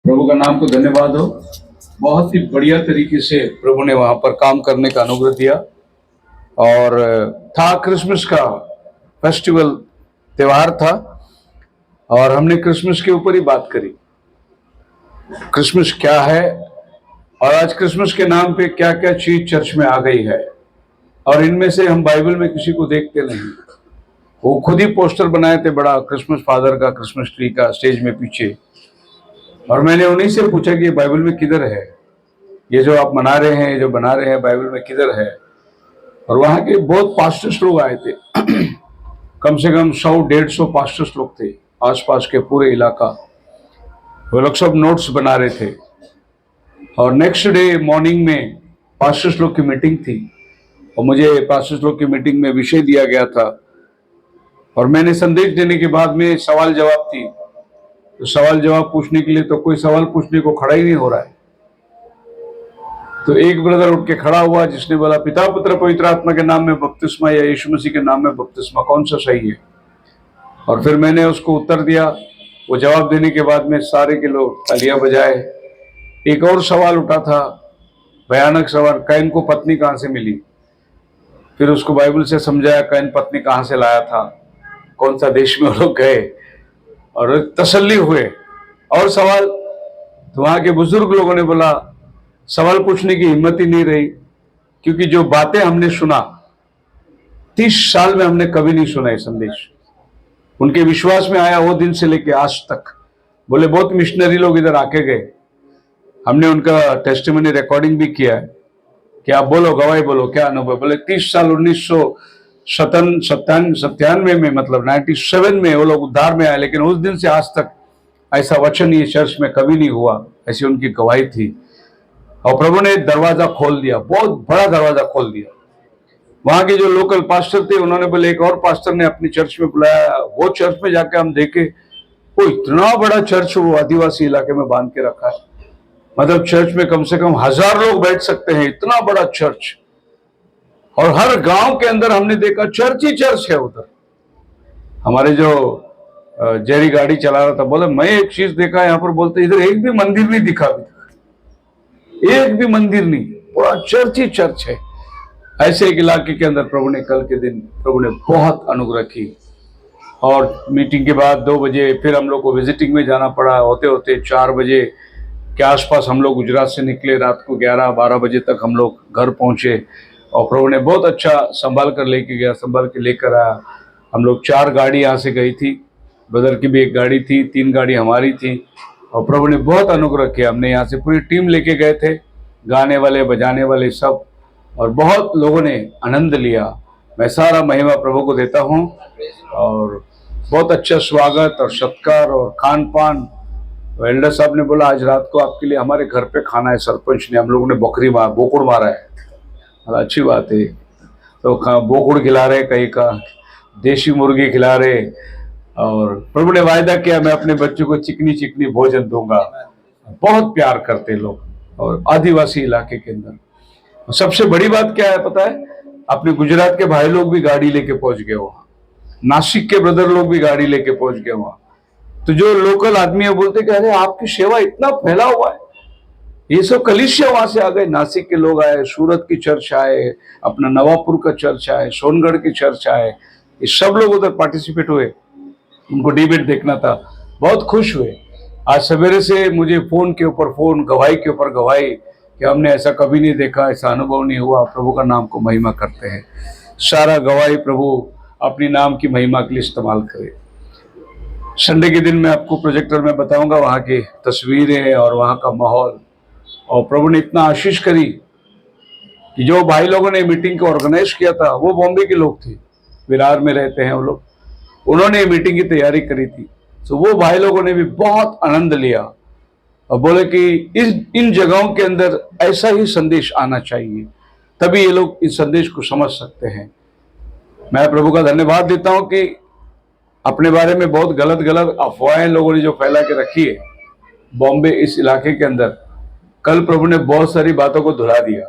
प्रभु का नाम को धन्यवाद हो। बहुत ही बढ़िया तरीके से प्रभु ने वहां पर काम करने का अनुग्रह दिया। और था क्रिसमस का फेस्टिवल, त्योहार था, और हमने क्रिसमस के ऊपर ही बात करी। क्रिसमस क्या है और आज क्रिसमस के नाम पे क्या क्या चीज चर्च में आ गई है, और इनमें से हम बाइबल में किसी को देखते नहीं। वो खुद ही पोस्टर बनाए थे बड़ा, क्रिसमस फादर का, क्रिसमस ट्री का, स्टेज में पीछे। और मैंने उन्हीं से पूछा कि ये बाइबल में किधर है, ये जो आप मना रहे हैं, ये जो बना रहे हैं, बाइबल में किधर है। और वहां के बहुत पास्टर्स लोग आए थे कम से कम 100-150 पास्टर्स लोग थे, आसपास के पूरे इलाका। वो लोग सब नोट्स बना रहे थे। और नेक्स्ट डे मॉर्निंग में पास्टर्स लोग की मीटिंग थी, और मुझे पास्टर्स लोग की मीटिंग में विषय दिया गया था। और मैंने संदेश देने के बाद में सवाल जवाब थी, तो सवाल जवाब पूछने के लिए तो कोई सवाल पूछने को खड़ा ही नहीं हो रहा है। तो एक ब्रदर उठ के खड़ा हुआ जिसने बोला, पिता पुत्र पवित्र आत्मा के नाम में बपतिस्मा या यीशु मसीह के नाम में बपतिस्मा, कौन सा सही है। और फिर मैंने उसको उत्तर दिया। वो जवाब देने के बाद में सारे के लोग तालियां बजाए। एक और सवाल उठा था, भयानक सवाल, कैन को पत्नी कहां से मिली। फिर उसको बाइबल से समझाया कैन पत्नी कहां से लाया था, कौन सा देश में वो लोग गए, और तसल्ली हुए। और सवाल, तो वहां के बुजुर्ग लोगों ने बोला सवाल पूछने की हिम्मत ही नहीं रही, क्योंकि जो बातें हमने सुना 30 साल में हमने कभी नहीं सुना ये संदेश। उनके विश्वास में आया वो दिन से लेके आज तक। बोले बहुत मिशनरी लोग इधर आके गए, हमने उनका टेस्टिमनी रिकॉर्डिंग भी किया है कि आप बोलो, गवाही बोलो, क्या अनुभव। बोले 30 साल 1997 में, मतलब 97 में वो लोग उद्धार में आए, लेकिन उस दिन से आज तक ऐसा वचन ये चर्च में कभी नहीं हुआ, ऐसी उनकी गवाही थी। और प्रभु ने दरवाजा खोल दिया, बहुत बड़ा दरवाजा खोल दिया। वहां के जो लोकल पास्टर थे उन्होंने बोले, एक और पास्टर ने अपनी चर्च में बुलाया। वो चर्च में जाके हम देखे, वो इतना बड़ा चर्च वो आदिवासी इलाके में बांध के रखा है। मतलब चर्च में कम से कम 1000 लोग बैठ सकते हैं, इतना बड़ा चर्च। और हर गांव के अंदर हमने देखा चर्च ही चर्च है उधर। हमारे जो जेरी गाड़ी चला रहा था, बोले मैं एक चीज देखा यहाँ पर, बोलते इधर एक भी मंदिर नहीं दिखा, एक भी मंदिर नहीं, पूरा चर्च ही चर्च है। ऐसे एक इलाके के अंदर प्रभु ने कल के दिन प्रभु ने बहुत अनुग्रह की। और मीटिंग के बाद 2 बजे फिर हम लोग को विजिटिंग में जाना पड़ा। होते होते 4 बजे के आसपास हम लोग गुजरात से निकले। रात को 11-12 बजे तक हम लोग घर पहुंचे, और प्रभु ने बहुत अच्छा संभाल कर लेके गया, संभाल के लेकर आया। हम लोग 4 गाड़ी यहाँ से गई थी, ब्रदर की भी एक गाड़ी थी, 3 गाड़ी हमारी थी। और प्रभु ने बहुत अनुग्रह किया। हमने यहाँ से पूरी टीम लेके गए थे, गाने वाले, बजाने वाले सब, और बहुत लोगों ने आनंद लिया। मैं सारा महिमा प्रभु को देता हूँ। और बहुत अच्छा स्वागत और सत्कार और खान पान। एल्डर साहब ने बोला आज रात को आपके लिए हमारे घर पे खाना है, सरपंच ने, हम लोगों ने बोकुड़ मारा है। अच्छी बात है। तो बोकुड़ खिला रहे, कहीं का देशी मुर्गी खिला रहे। और प्रभु ने वायदा किया मैं अपने बच्चों को चिकनी चिकनी भोजन दूंगा। बहुत प्यार करते लोग, और आदिवासी इलाके के अंदर सबसे बड़ी बात क्या है पता है, अपने गुजरात के भाई लोग भी गाड़ी लेके पहुंच गए वहां, नासिक के ब्रदर लोग भी गाड़ी लेके पहुंच गए वहां। तो जो लोकल आदमी है बोलते कि अरे आपकी सेवा इतना फैला हुआ है। ये सब कलीसिया वहां से आ गए, नासिक के लोग आए, सूरत की चर्च आए, अपना नवापुर का चर्च आए, सोनगढ़ की चर्च आए, ये सब लोग उधर पार्टिसिपेट हुए। उनको डिबेट देखना था, बहुत खुश हुए। आज सवेरे से मुझे फोन के ऊपर फोन, गवाही के ऊपर गवाही, कि हमने ऐसा कभी नहीं देखा, ऐसा अनुभव नहीं हुआ। प्रभु का नाम को महिमा करते हैं। सारा गवाही प्रभु अपनी नाम की महिमा के लिए इस्तेमाल करे। संडे के दिन मैं आपको प्रोजेक्टर में बताऊंगा वहाँ की तस्वीरें और वहाँ का माहौल। और प्रभु ने इतना आशीष करी कि जो भाई लोगों ने मीटिंग को ऑर्गेनाइज किया था वो बॉम्बे के लोग थे, विरार में रहते हैं वो लोग, उन्होंने मीटिंग की तैयारी करी थी। तो वो भाई लोगों ने भी बहुत आनंद लिया और बोले कि इन जगहों के अंदर ऐसा ही संदेश आना चाहिए, तभी ये लोग इस संदेश को समझ सकते हैं। मैं प्रभु का धन्यवाद देता हूं कि अपने बारे में बहुत गलत गलत अफवाहें लोगों ने जो फैला के रखी है बॉम्बे इस इलाके के अंदर, कल प्रभु ने बहुत सारी बातों को धुला दिया,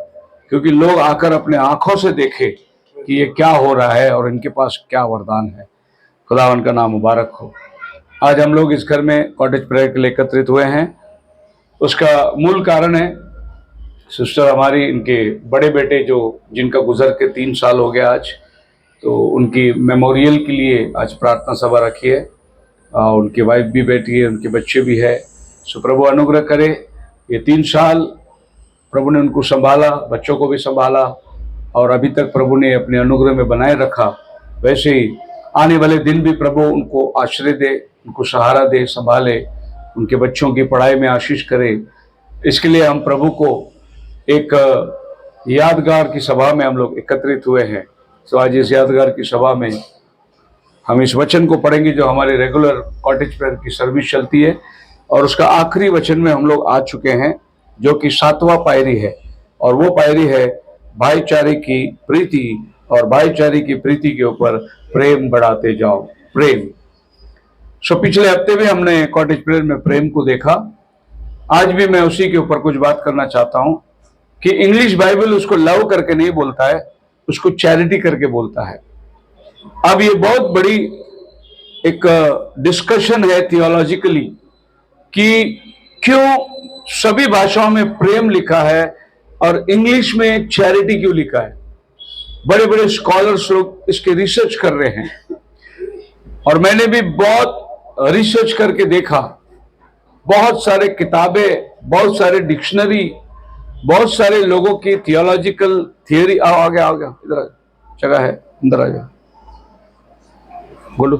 क्योंकि लोग आकर अपने आंखों से देखे कि ये क्या हो रहा है और इनके पास क्या वरदान है। खुदावन का नाम मुबारक हो। आज हम लोग इस घर में कॉटेज प्रेयर के लिए एकत्रित हुए हैं, उसका मूल कारण है सिस्टर हमारी, इनके बड़े बेटे जो जिनका गुजर के 3 साल हो गया आज, तो उनकी मेमोरियल के लिए आज प्रार्थना सभा रखी है। उनकी वाइफ भी बैठी है, उनके बच्चे भी है। सो प्रभु अनुग्रह करे, ये 3 साल प्रभु ने उनको संभाला, बच्चों को भी संभाला, और अभी तक प्रभु ने अपने अनुग्रह में बनाए रखा। वैसे ही आने वाले दिन भी प्रभु उनको आश्रय दे, उनको सहारा दे, संभाले, उनके बच्चों की पढ़ाई में आशीष करे। इसके लिए हम प्रभु को एक यादगार की सभा में हम लोग एकत्रित हुए हैं। तो आज इस यादगार की सभा में हम इस वचन को पढ़ेंगे जो हमारे रेगुलर कॉटेज प्रेयर की सर्विस चलती है, और उसका आखिरी वचन में हम लोग आ चुके हैं, जो कि 7वां पायरी है, और वो पायरी है भाईचारे की प्रीति, और भाईचारे की प्रीति के ऊपर प्रेम बढ़ाते जाओ, प्रेम। सो पिछले हफ्ते भी हमने कॉटेज प्रेयर में प्रेम को देखा। आज भी मैं उसी के ऊपर कुछ बात करना चाहता हूं कि इंग्लिश बाइबल उसको लव करके नहीं बोलता है, उसको चैरिटी करके बोलता है। अब ये बहुत बड़ी एक डिस्कशन है थियोलॉजिकली कि क्यों सभी भाषाओं में प्रेम लिखा है और इंग्लिश में चैरिटी क्यों लिखा है। बड़े बड़े स्कॉलर्स लोग इसके रिसर्च कर रहे हैं, और मैंने भी बहुत रिसर्च करके देखा। बहुत सारे किताबें, बहुत सारे डिक्शनरी, बहुत सारे लोगों की थियोलॉजिकल थियरी। आ गया इधर जगह है, अंदर आ जा, बोलो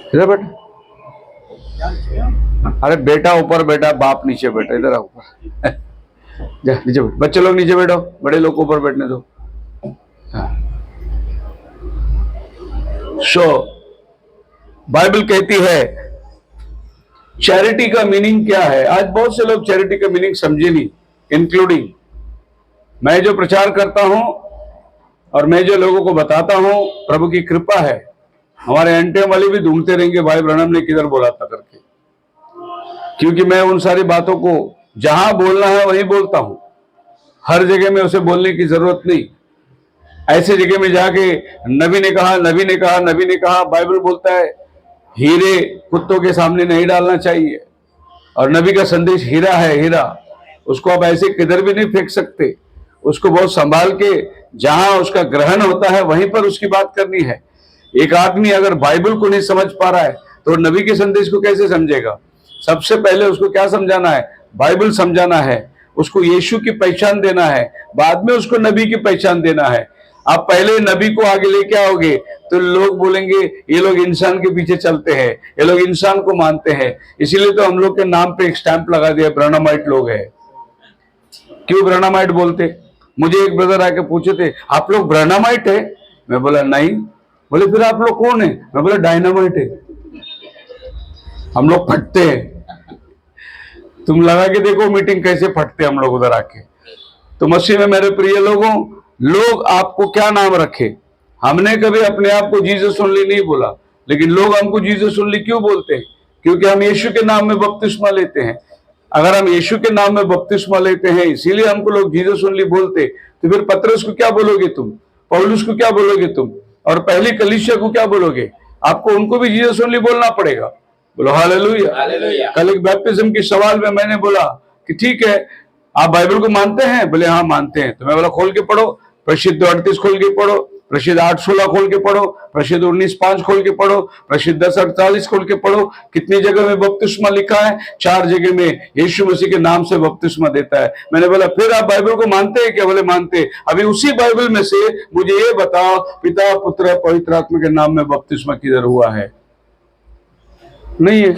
इधर बैठ। अरे बेटा ऊपर बैठा, बाप नीचे बैठा, इधर आओ ऊपर। जा नीचे बैठ, बच्चे लोग नीचे बैठो, बड़े लोग को ऊपर बैठने दो। सो बाइबल कहती है चैरिटी का मीनिंग क्या है। आज बहुत से लोग चैरिटी का मीनिंग समझे नहीं, इंक्लूडिंग मैं जो प्रचार करता हूं और मैं जो लोगों को बताता हूं, प्रभु की कृपा है। हमारे एंटीएम वाले भी ढूंढते रहेंगे भाई ब्रनम ने किधर बोला था करके, क्योंकि मैं उन सारी बातों को जहां बोलना है वहीं बोलता हूं। हर जगह में उसे बोलने की जरूरत नहीं। ऐसे जगह में जाके नबी ने कहा, नबी ने कहा, नबी ने कहा, बाइबल बोलता है हीरे कुत्तों के सामने नहीं डालना चाहिए, और नबी का संदेश हीरा है, हीरा। उसको आप ऐसे किधर भी नहीं फेंक सकते, उसको बहुत संभाल के जहां उसका ग्रहण होता है वहीं पर उसकी बात करनी है। एक आदमी अगर बाइबल को नहीं समझ पा रहा है तो नबी के संदेश को कैसे समझेगा। सबसे पहले उसको क्या समझाना है, बाइबल समझाना है, उसको यीशु की पहचान देना है, बाद में उसको नबी की पहचान देना है। आप पहले नबी को आगे लेके आओगे तो लोग बोलेंगे ये लोग इंसान के पीछे चलते हैं, ये लोग इंसान को मानते हैं। इसीलिए तो हम लोग के नाम पे एक स्टैंप लगा दिया, ब्रनमाइट लोग है। क्यों ब्रनमाइट बोलते? मुझे एक ब्रदर आके पूछे थे आप लोग ब्रनमाइट है? मैं बोला नहीं। बोले फिर आप लोग कौन है? मैं बोला डायनामाइट है, हम लोग फटते हैं। तुम लगा के देखो मीटिंग कैसे फटते हम लोग उधर आके। तो मसीह में मेरे प्रिय लोगों, लोग आपको क्या नाम रखे? हमने कभी अपने आप को जीसस ओनली नहीं बोला, लेकिन लोग हमको जीसस ओनली क्यों बोलते हैं? क्योंकि हम यीशु के नाम में बपतिस्मा लेते हैं। अगर हम यीशु के नाम में बपतिस्मा लेते हैं इसीलिए हमको लोग जीसस ओनली बोलते, तो फिर पतरस को क्या बोलोगे तुम? पौलुस को क्या बोलोगे तुम? और पहली कलीसिया को क्या बोलोगे? आपको उनको भी जीसस ओनली बोलना पड़ेगा। बोलो हालेलुया। कल एक बैप्टिज्म के सवाल में मैंने बोला कि ठीक है आप बाइबल को मानते हैं? बोले हाँ मानते हैं। तो मैं बोला खोल के पढ़ो, प्रसिद्ध 38 खोल के पढ़ो, प्रसिद्ध 8:16 खोल के पढ़ो, प्रसिद्ध 19:5 खोल के पढ़ो, प्रसिद्ध 10:48 खोल के पढ़ो। कितनी जगह में बपतिस्मा लिखा है? 4 जगह में यीशु मसीह के नाम से बपतिस्मा देता है। मैंने बोला फिर आप बाइबल को मानते हैं क्या? बोले मानते। अभी उसी बाइबल में से मुझे ये बताओ पिता पुत्र पवित्र आत्मा के नाम में बपतिस्मा किधर हुआ है? नहीं है।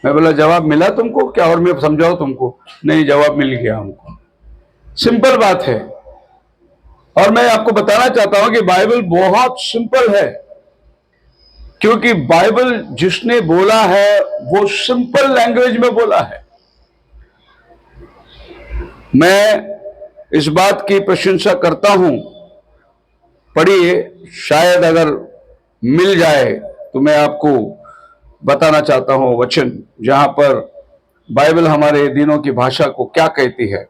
मैं बोला जवाब मिला तुमको क्या? और मैं समझाऊं तुमको? नहीं, जवाब मिल गया हमको। सिंपल बात है। और मैं आपको बताना चाहता हूं कि बाइबल बहुत सिंपल है, क्योंकि बाइबल जिसने बोला है वो सिंपल लैंग्वेज में बोला है। मैं इस बात की प्रशंसा करता हूं। पढ़िए, शायद अगर मिल जाए तो मैं आपको बताना चाहता हूं वचन, जहां पर बाइबल हमारे दिनों की भाषा को क्या कहती है।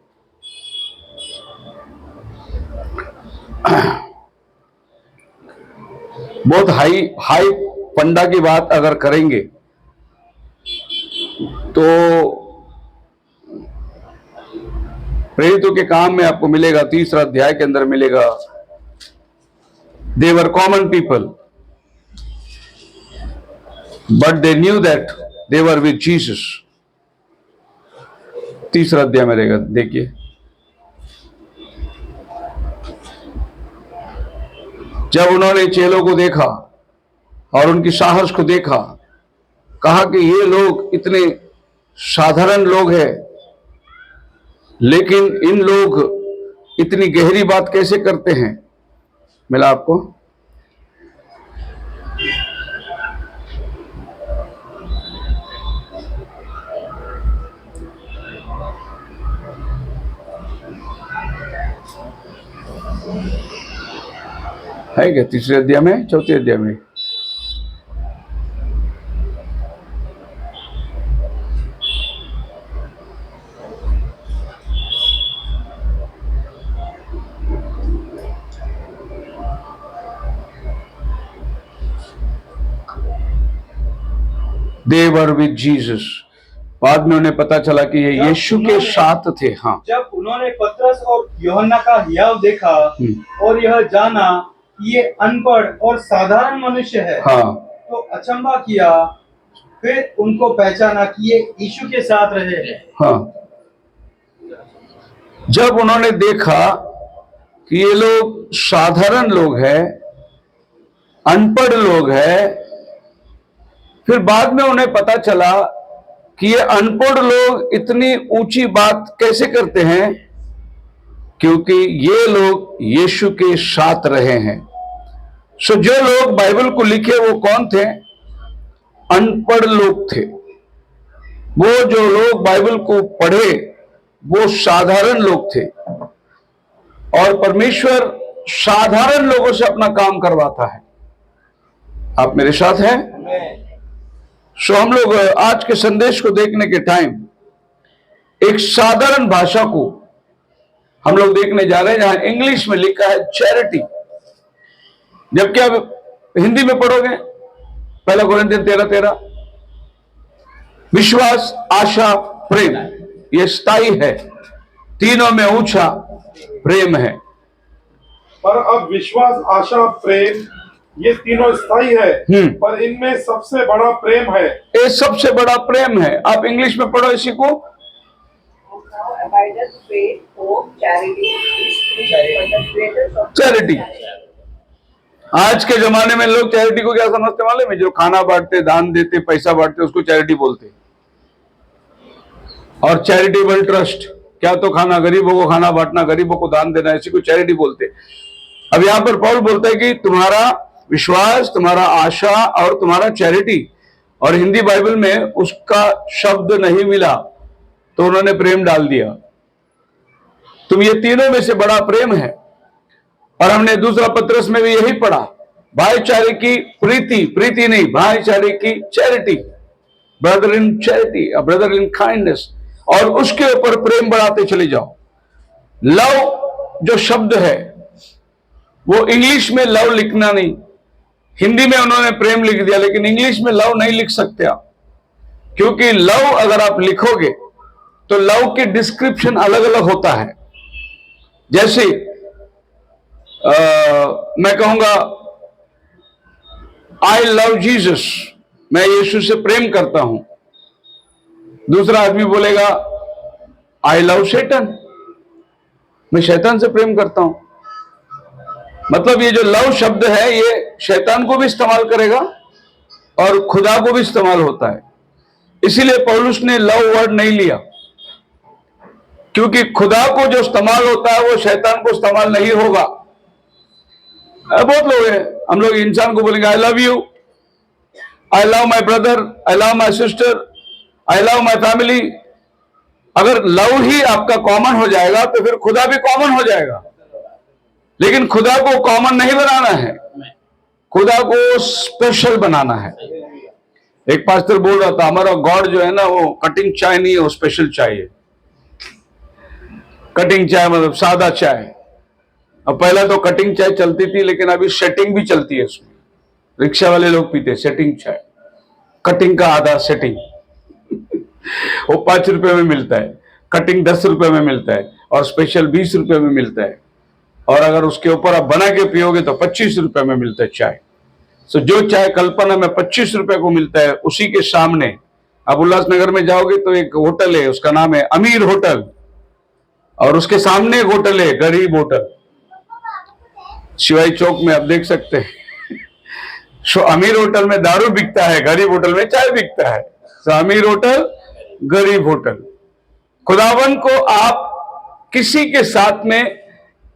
बहुत हाई पंडा की बात अगर करेंगे तो प्रेरितों के काम में आपको मिलेगा, 3 अध्याय के अंदर मिलेगा, they were common people but they knew that they were with Jesus. 3 अध्याय में रहेगा, देखिए। जब उन्होंने चेलों को देखा और उनकी साहस को देखा, कहा कि ये लोग इतने साधारण लोग हैं, लेकिन इन लोग इतनी गहरी बात कैसे करते हैं। मिला आपको? है क्या 3 अध्याय में, 4 अध्याय में? They were with Jesus। बाद में उन्हें पता चला कि ये यीशु के साथ थे। हाँ, जब उन्होंने पतरस और यूहन्ना का हियाव देखा और यह जाना कि ये अनपढ़ और साधारण मनुष्य है, हाँ, तो अचंभा किया। फिर उनको पहचाना कि ये यीशु के साथ रहे हैं। हाँ, जब उन्होंने देखा कि ये लोग साधारण लोग हैं, अनपढ़ लोग हैं, फिर बाद में उन्हें पता चला कि ये अनपढ़ लोग इतनी ऊंची बात कैसे करते हैं, क्योंकि ये लोग यीशु के साथ रहे हैं। सो जो लोग बाइबल को लिखे वो कौन थे? अनपढ़ लोग थे। वो जो लोग बाइबल को पढ़े वो साधारण लोग थे, और परमेश्वर साधारण लोगों से अपना काम करवाता है। आप मेरे साथ हैं? सो हम लोग आज के संदेश को देखने के टाइम एक साधारण भाषा को हम लोग देखने जा रहे हैं, जहां इंग्लिश में लिखा है चैरिटी, जबकि आप हिंदी में पढ़ोगे 1 कोरिन्थियन 13:13, विश्वास, आशा, प्रेम, ये स्थायी है, तीनों में ऊंचा प्रेम है। पर अब विश्वास, आशा, प्रेम ये तीनों स्थायी है, पर इनमें सबसे बड़ा प्रेम है। ये सबसे बड़ा प्रेम है। आप इंग्लिश में पढ़ो इसी को। चैरिटी। आज के जमाने में लोग चैरिटी को क्या समझते मालूम है? जो खाना बांटते, दान देते, पैसा बांटते, उसको चैरिटी बोलते। और चैरिटेबल ट्रस्ट, क्या तो खाना, गरीबों को खाना बांटना, गरीबों को दान देना, इसी को चैरिटी बोलते। अब यहां पर पौल बोलता है कि तुम्हारा विश्वास, तुम्हारा आशा और तुम्हारा चैरिटी, और हिंदी बाइबल में उसका शब्द नहीं मिला तो उन्होंने प्रेम डाल दिया। तुम ये तीनों में से बड़ा प्रेम है। और हमने दूसरा पत्रस में भी यही पढ़ा, भाईचारे की प्रीति, प्रीति नहीं, भाईचारे की charity, brother in charity, brother in kindness, और उसके ऊपर प्रेम बढ़ाते चले जाओ। लव जो शब्द है वो इंग्लिश में लव लिखना नहीं, हिंदी में उन्होंने प्रेम लिख दिया, लेकिन इंग्लिश में लव नहीं लिख सकते आप, क्योंकि लव अगर आप लिखोगे तो लव की डिस्क्रिप्शन अलग अलग होता है। जैसे मैं कहूंगा आई लव जीसस, मैं यीशु से प्रेम करता हूं। दूसरा आदमी बोलेगा आई लव शैतान, मैं शैतान से प्रेम करता हूं। मतलब ये जो लव शब्द है ये शैतान को भी इस्तेमाल करेगा और खुदा को भी इस्तेमाल होता है। इसीलिए पौलुस ने लव वर्ड नहीं लिया, क्योंकि खुदा को जो इस्तेमाल होता है वो शैतान को इस्तेमाल नहीं होगा। बहुत लोग हैं, हम लोग इंसान को बोलेंगे I love you, I love my brother, I love my sister, I love my family. अगर लव ही आपका कॉमन हो जाएगा तो फिर खुदा भी कॉमन हो जाएगा। लेकिन खुदा को कॉमन नहीं बनाना है, खुदा को स्पेशल बनाना है। एक पास्टर बोल रहा था, हमारा गॉड जो है ना वो कटिंग चाय नहीं है, वो स्पेशल चाय है। कटिंग चाय मतलब सादा चाय। अब पहला तो कटिंग चाय चलती थी, लेकिन अभी सेटिंग भी चलती है उसमें। रिक्शा वाले लोग पीते सेटिंग चाय, कटिंग का आधा सेटिंग। वो 5 रुपए में मिलता है, कटिंग 10 रुपए में मिलता है और स्पेशल 20 रुपए में मिलता है, और अगर उसके ऊपर आप बना के पियोगे तो 25 रुपए में मिलता है चाय। सो जो चाय कल्पना में 25 रुपए को मिलता है, उसी के सामने आप उल्लासनगर में जाओगे तो एक होटल है, उसका नाम है अमीर होटल, और उसके सामने एक होटल है गरीब होटल, शिवाई चौक में आप देख सकते हैं। सो अमीर होटल में दारू बिकता है, गरीब होटल में चाय बिकता है। सो अमीर होटल, गरीब होटल। खुदावन को आप किसी के साथ में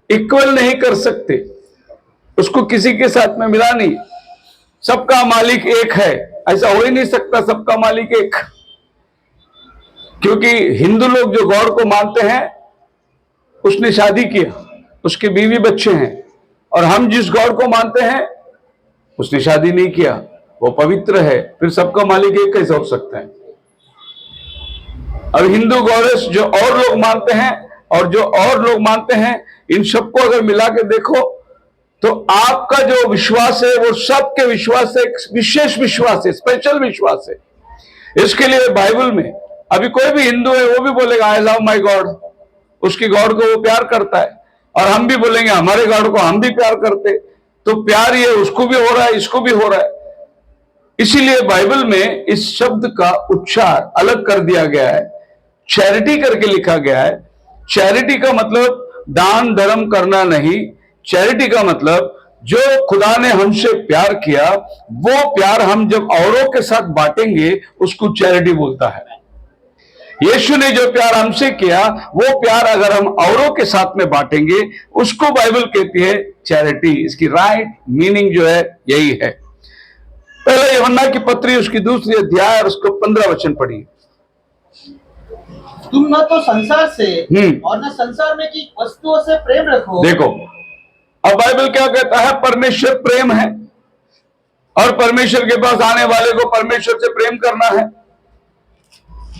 इक्वल नहीं कर सकते, उसको किसी के साथ में मिला नहीं। सबका मालिक एक है, ऐसा हो ही नहीं सकता सबका मालिक एक, क्योंकि हिंदू लोग जो गॉड को मानते हैं उसने शादी किया, उसके बीवी बच्चे हैं, और हम जिस गॉड को मानते हैं उसने शादी नहीं किया, वो पवित्र है, फिर सबका मालिक एक कैसे हो सकता है। और हिंदू गॉडेस जो और लोग मानते हैं और जो और लोग मानते हैं, इन सबको अगर मिला के देखो तो आपका जो विश्वास है वो सबके विश्वास से एक विशेष विश्वास है, स्पेशल विश्वास है। इसके लिए बाइबल में अभी कोई भी हिंदू है वो भी बोलेगा आई लव माई गॉड, उसकी गॉड को वो प्यार करता है, और हम भी बोलेंगे हमारे गॉड को हम भी प्यार करते। तो प्यार ये उसको भी हो रहा है, इसको भी हो रहा है। इसीलिए बाइबल में इस शब्द का उच्चार अलग कर दिया गया है, चैरिटी करके लिखा गया है। चैरिटी का मतलब दान धर्म करना नहीं, चैरिटी का मतलब जो खुदा ने हमसे प्यार किया वो प्यार हम जब औरों के साथ बांटेंगे उसको चैरिटी बोलता है। यीशु ने जो प्यार हमसे किया वो प्यार अगर हम औरों के साथ में बांटेंगे उसको बाइबल कहती है चैरिटी। इसकी राइट मीनिंग जो है यही है। पहले यूहन्ना की पत्री उसकी 2 अध्याय और उसको 15 वचन पढ़िए। तुम न तो संसार से और न संसार में की वस्तुओं से प्रेम रखो। देखो अब बाइबल क्या कहता है, परमेश्वर प्रेम है, और परमेश्वर के पास आने वाले को परमेश्वर से प्रेम करना है।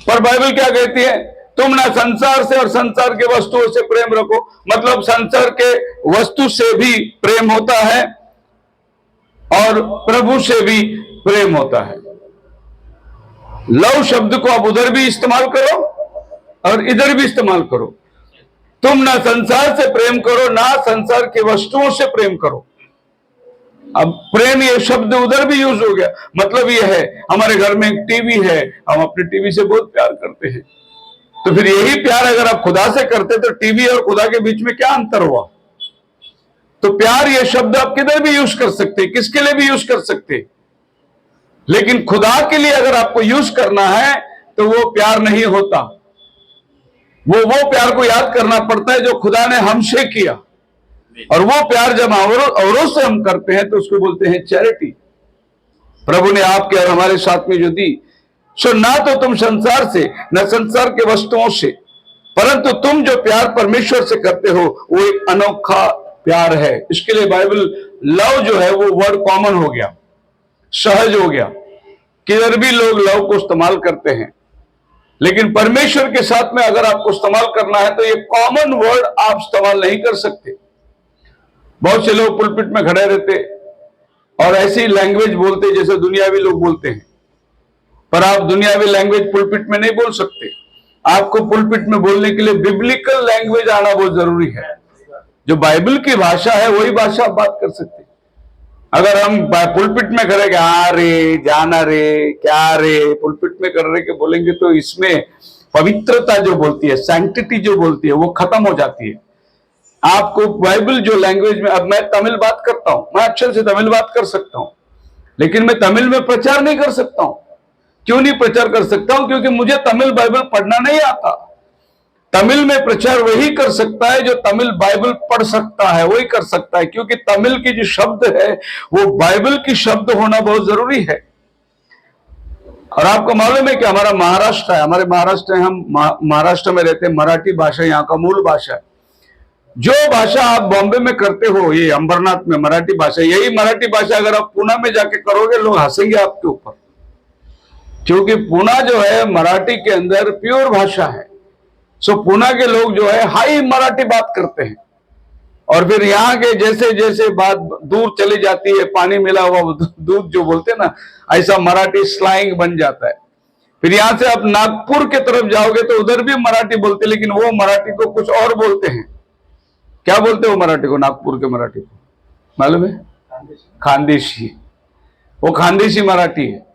पर बाइबल क्या कहती है, तुम ना संसार से और संसार के वस्तुओं से प्रेम रखो। मतलब संसार के वस्तु से भी प्रेम होता है और प्रभु से भी प्रेम होता है। लव शब्द को आप उधर भी इस्तेमाल करो और इधर भी इस्तेमाल करो। तुम ना संसार से प्रेम करो ना संसार की वस्तुओं से प्रेम करो। अब प्रेम ये शब्द उधर भी यूज हो गया। मतलब ये है हमारे घर में एक टीवी है, हम अपने टीवी से बहुत प्यार करते हैं, तो फिर यही प्यार अगर आप खुदा से करते तो टीवी और खुदा के बीच में क्या अंतर हुआ। तो प्यार ये शब्द आप किधर भी यूज कर सकते, किसके लिए भी यूज कर सकते, लेकिन खुदा के लिए अगर आपको यूज करना है तो वो प्यार नहीं होता। वो प्यार को याद करना पड़ता है जो खुदा ने हमसे किया, और वो प्यार जब औरों से हम करते हैं तो उसको बोलते हैं चैरिटी। प्रभु ने आपके और हमारे साथ में जो दी। सो ना तो तुम संसार से न संसार के वस्तुओं से, परंतु तुम जो प्यार परमेश्वर से करते हो वो एक अनोखा प्यार है। इसके लिए बाइबल लव जो है वो वर्ड कॉमन हो गया, सहज हो गया, किधर भी लोग लव को इस्तेमाल करते हैं। लेकिन परमेश्वर के साथ में अगर आपको इस्तेमाल करना है तो ये कॉमन वर्ड आप इस्तेमाल नहीं कर सकते। बहुत से लोग पुलपिट में खड़े रहते और ऐसी लैंग्वेज बोलते जैसे दुनियावी लोग बोलते हैं, पर आप दुनियावी लैंग्वेज पुलपिट में नहीं बोल सकते। आपको पुलपिट में बोलने के लिए बिब्लिकल लैंग्वेज आना बहुत जरूरी है। जो बाइबल की भाषा है वही भाषा आप बात कर सकते। अगर हम पुलपिट में खड़े आ रे जाना रे क्या रे पुलपिट में कर रहे के बोलेंगे तो इसमें पवित्रता जो बोलती है, सैंक्टिटी जो बोलती है, वो खत्म हो जाती है। आपको बाइबल जो लैंग्वेज में, अब मैं तमिल बात करता हूं, मैं अच्छे से तमिल बात कर सकता हूं, लेकिन मैं तमिल में प्रचार नहीं कर सकता हूं। क्यों नहीं प्रचार कर सकता हूं? क्योंकि मुझे तमिल बाइबल पढ़ना नहीं आता। तमिल में प्रचार वही कर सकता है जो तमिल बाइबल पढ़ सकता है, वही कर सकता है, क्योंकि तमिल की जो शब्द है वो बाइबल की शब्द होना बहुत जरूरी है। और आपको मालूम है कि हमारा महाराष्ट्र है, हमारे महाराष्ट्र है, हम महाराष्ट्र में रहते हैं, मराठी भाषा यहाँ का मूल भाषा है। जो भाषा आप बॉम्बे में करते हो, ये अंबरनाथ में मराठी भाषा, यही मराठी भाषा अगर आप पुणे में जाके करोगे लोग हंसेंगे आपके ऊपर, क्योंकि पुणे जो है मराठी के अंदर प्योर भाषा है। सो पुणे के लोग जो है हाई मराठी बात करते हैं, और फिर यहाँ के जैसे जैसे बात दूर चली जाती है, पानी मिला हुआ दूध जो बोलते हैं ना, ऐसा मराठी स्लैंग बन जाता है। फिर यहां से आप नागपुर के तरफ जाओगे तो उधर भी मराठी बोलते, लेकिन वो मराठी को कुछ और बोलते हैं। क्या बोलते हो मराठी को, नागपुर के मराठी को मालूम है? खानदेशी। वो खानदेशी मराठी है।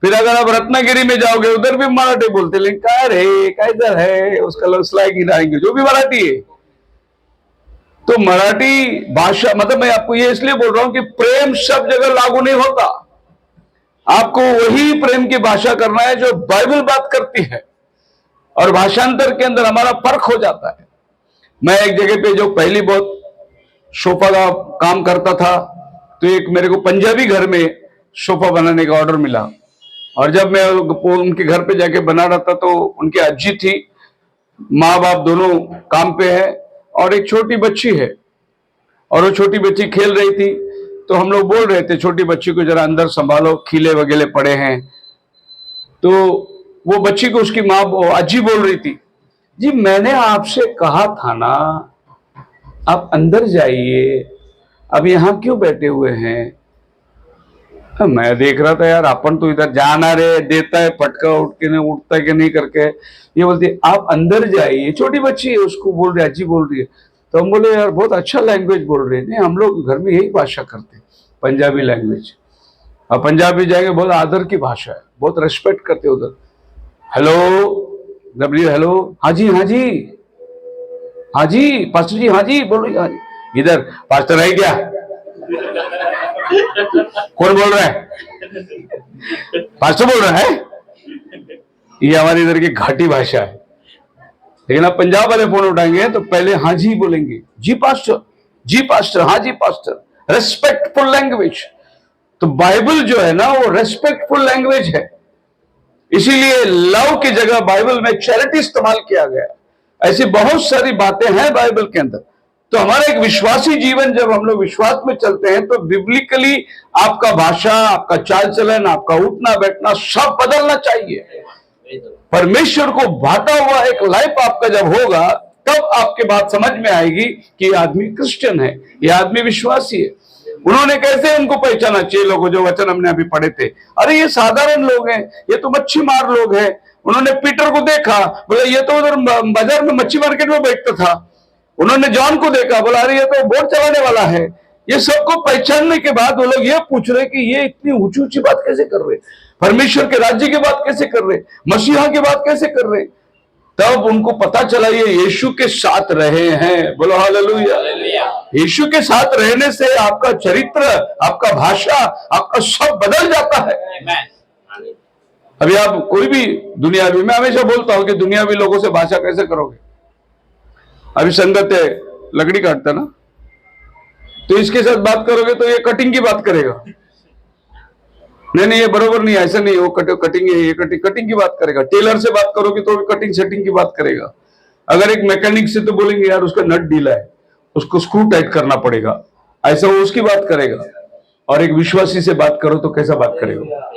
फिर अगर आप रत्नागिरी में जाओगे उधर भी मराठी बोलते, लेकिन काय रे कायदर है उसका लौसलाय की रहेंगे, जो भी मराठी है। तो मराठी भाषा, मतलब मैं आपको ये इसलिए बोल रहा हूं कि प्रेम सब जगह लागू नहीं होता। आपको वही प्रेम की भाषा करना है जो बाइबल बात करती है, और भाषांतर के अंदर हमारा फर्क हो जाता है। मैं एक जगह पे जो पहली बहुत सोफा का काम करता था, तो एक मेरे को पंजाबी घर में सोफा बनाने का ऑर्डर मिला, और जब मैं उनके घर पे जाके बना रहा था तो उनकी अज्जी थी, माँ बाप दोनों काम पे है, और एक छोटी बच्ची है, और वो छोटी बच्ची खेल रही थी। तो हम लोग बोल रहे थे छोटी बच्ची को जरा अंदर संभालो, खीले वगैरह पड़े हैं। तो वो बच्ची को उसकी माँ अज्जी बोल रही थी, जी मैंने आपसे कहा था ना आप अंदर जाइए, अब यहां क्यों बैठे हुए हैं? मैं देख रहा था यार, अपन तो इधर जाना रे देता है पटका, उठ के नहीं उठता है कि नहीं करके, ये बोलती है आप अंदर जाइए। छोटी बच्ची है, उसको बोल रही है, अज्जी बोल रही है। तो हम बोले यार बहुत अच्छा लैंग्वेज बोल रहे हैं। नहीं, हम लोग घर में यही भाषा करते हैं, पंजाबी लैंग्वेज। अब पंजाबी जाएंगे, बहुत आदर की भाषा है, बहुत रेस्पेक्ट करते उधर। हेलो डब्ल्यू, हेलो, हाँ जी हाँ जी हाँ जी पास्टर जी, हाँ जी बोलो, हाँ जी। इधर पास्टर है क्या? कौन बोल रहा है? पास्टर बोल रहा है? ये हमारी इधर की घाटी भाषा है। लेकिन आप पंजाब वाले फोन उठाएंगे तो पहले हाँ जी बोलेंगे, जी पास्टर, जी पास्टर, हाँ जी पास्टर, रेस्पेक्टफुल लैंग्वेज। तो बाइबल जो है ना वो रेस्पेक्टफुल लैंग्वेज है, इसीलिए लव की जगह बाइबल में चैरिटी इस्तेमाल किया गया। ऐसी बहुत सारी बातें हैं बाइबल के अंदर। तो हमारा एक विश्वासी जीवन, जब हम लोग विश्वास में चलते हैं तो बिब्लिकली आपका भाषा, आपका चाल चलन, आपका उठना बैठना सब बदलना चाहिए। परमेश्वर को भाता हुआ एक लाइफ आपका जब होगा, तब आपके बात समझ में आएगी कि ये आदमी क्रिश्चियन है, ये आदमी विश्वासी है। उन्होंने कैसे उनको पहचाना, 6 लोगों जो वचन हमने अभी पढ़े थे, अरे ये साधारण लोग हैं, ये तो मच्छी मार लोग हैं। उन्होंने पीटर को देखा, बोला ये तो उधर बाजार में मच्छी मार्केट में बैठता था। उन्होंने जॉन को देखा, बोला अरे ये तो बोट चलाने वाला है। ये सबको पहचानने के बाद वो लोग ये पूछ रहे कि ये इतनी ऊंची ऊंची बात कैसे कर रहे, परमेश्वर के राज्य की बात कैसे कर रहे, मसीहा की बात कैसे कर रहे। तब उनको पता चला ये यीशु के साथ रहे हैं। बोलो हालेलुया। यीशु के साथ रहने से आपका चरित्र, आपका भाषा, आपका सब बदल जाता है। अभी आप कोई भी दुनियावी, मैं हमेशा बोलता हूं कि दुनियावी लोगों से भाषा कैसे करोगे। अभी संगत है, लकड़ी काटता है ना, तो इसके साथ बात करोगे तो ये कटिंग की बात करेगा। नहीं ये बरोबर नहीं, ऐसा नहीं, वो कटिंग है, ये कटिंग की बात करेगा। टेलर से बात करोगे तो कटिंग सेटिंग की बात करेगा। अगर एक मैकेनिक से तो बोलेंगे यार उसका नट ढीला है, उसको स्क्रू टाइट करना पड़ेगा, ऐसा वो उसकी बात करेगा। और एक विश्वासी से बात करो तो कैसा बात करेगा,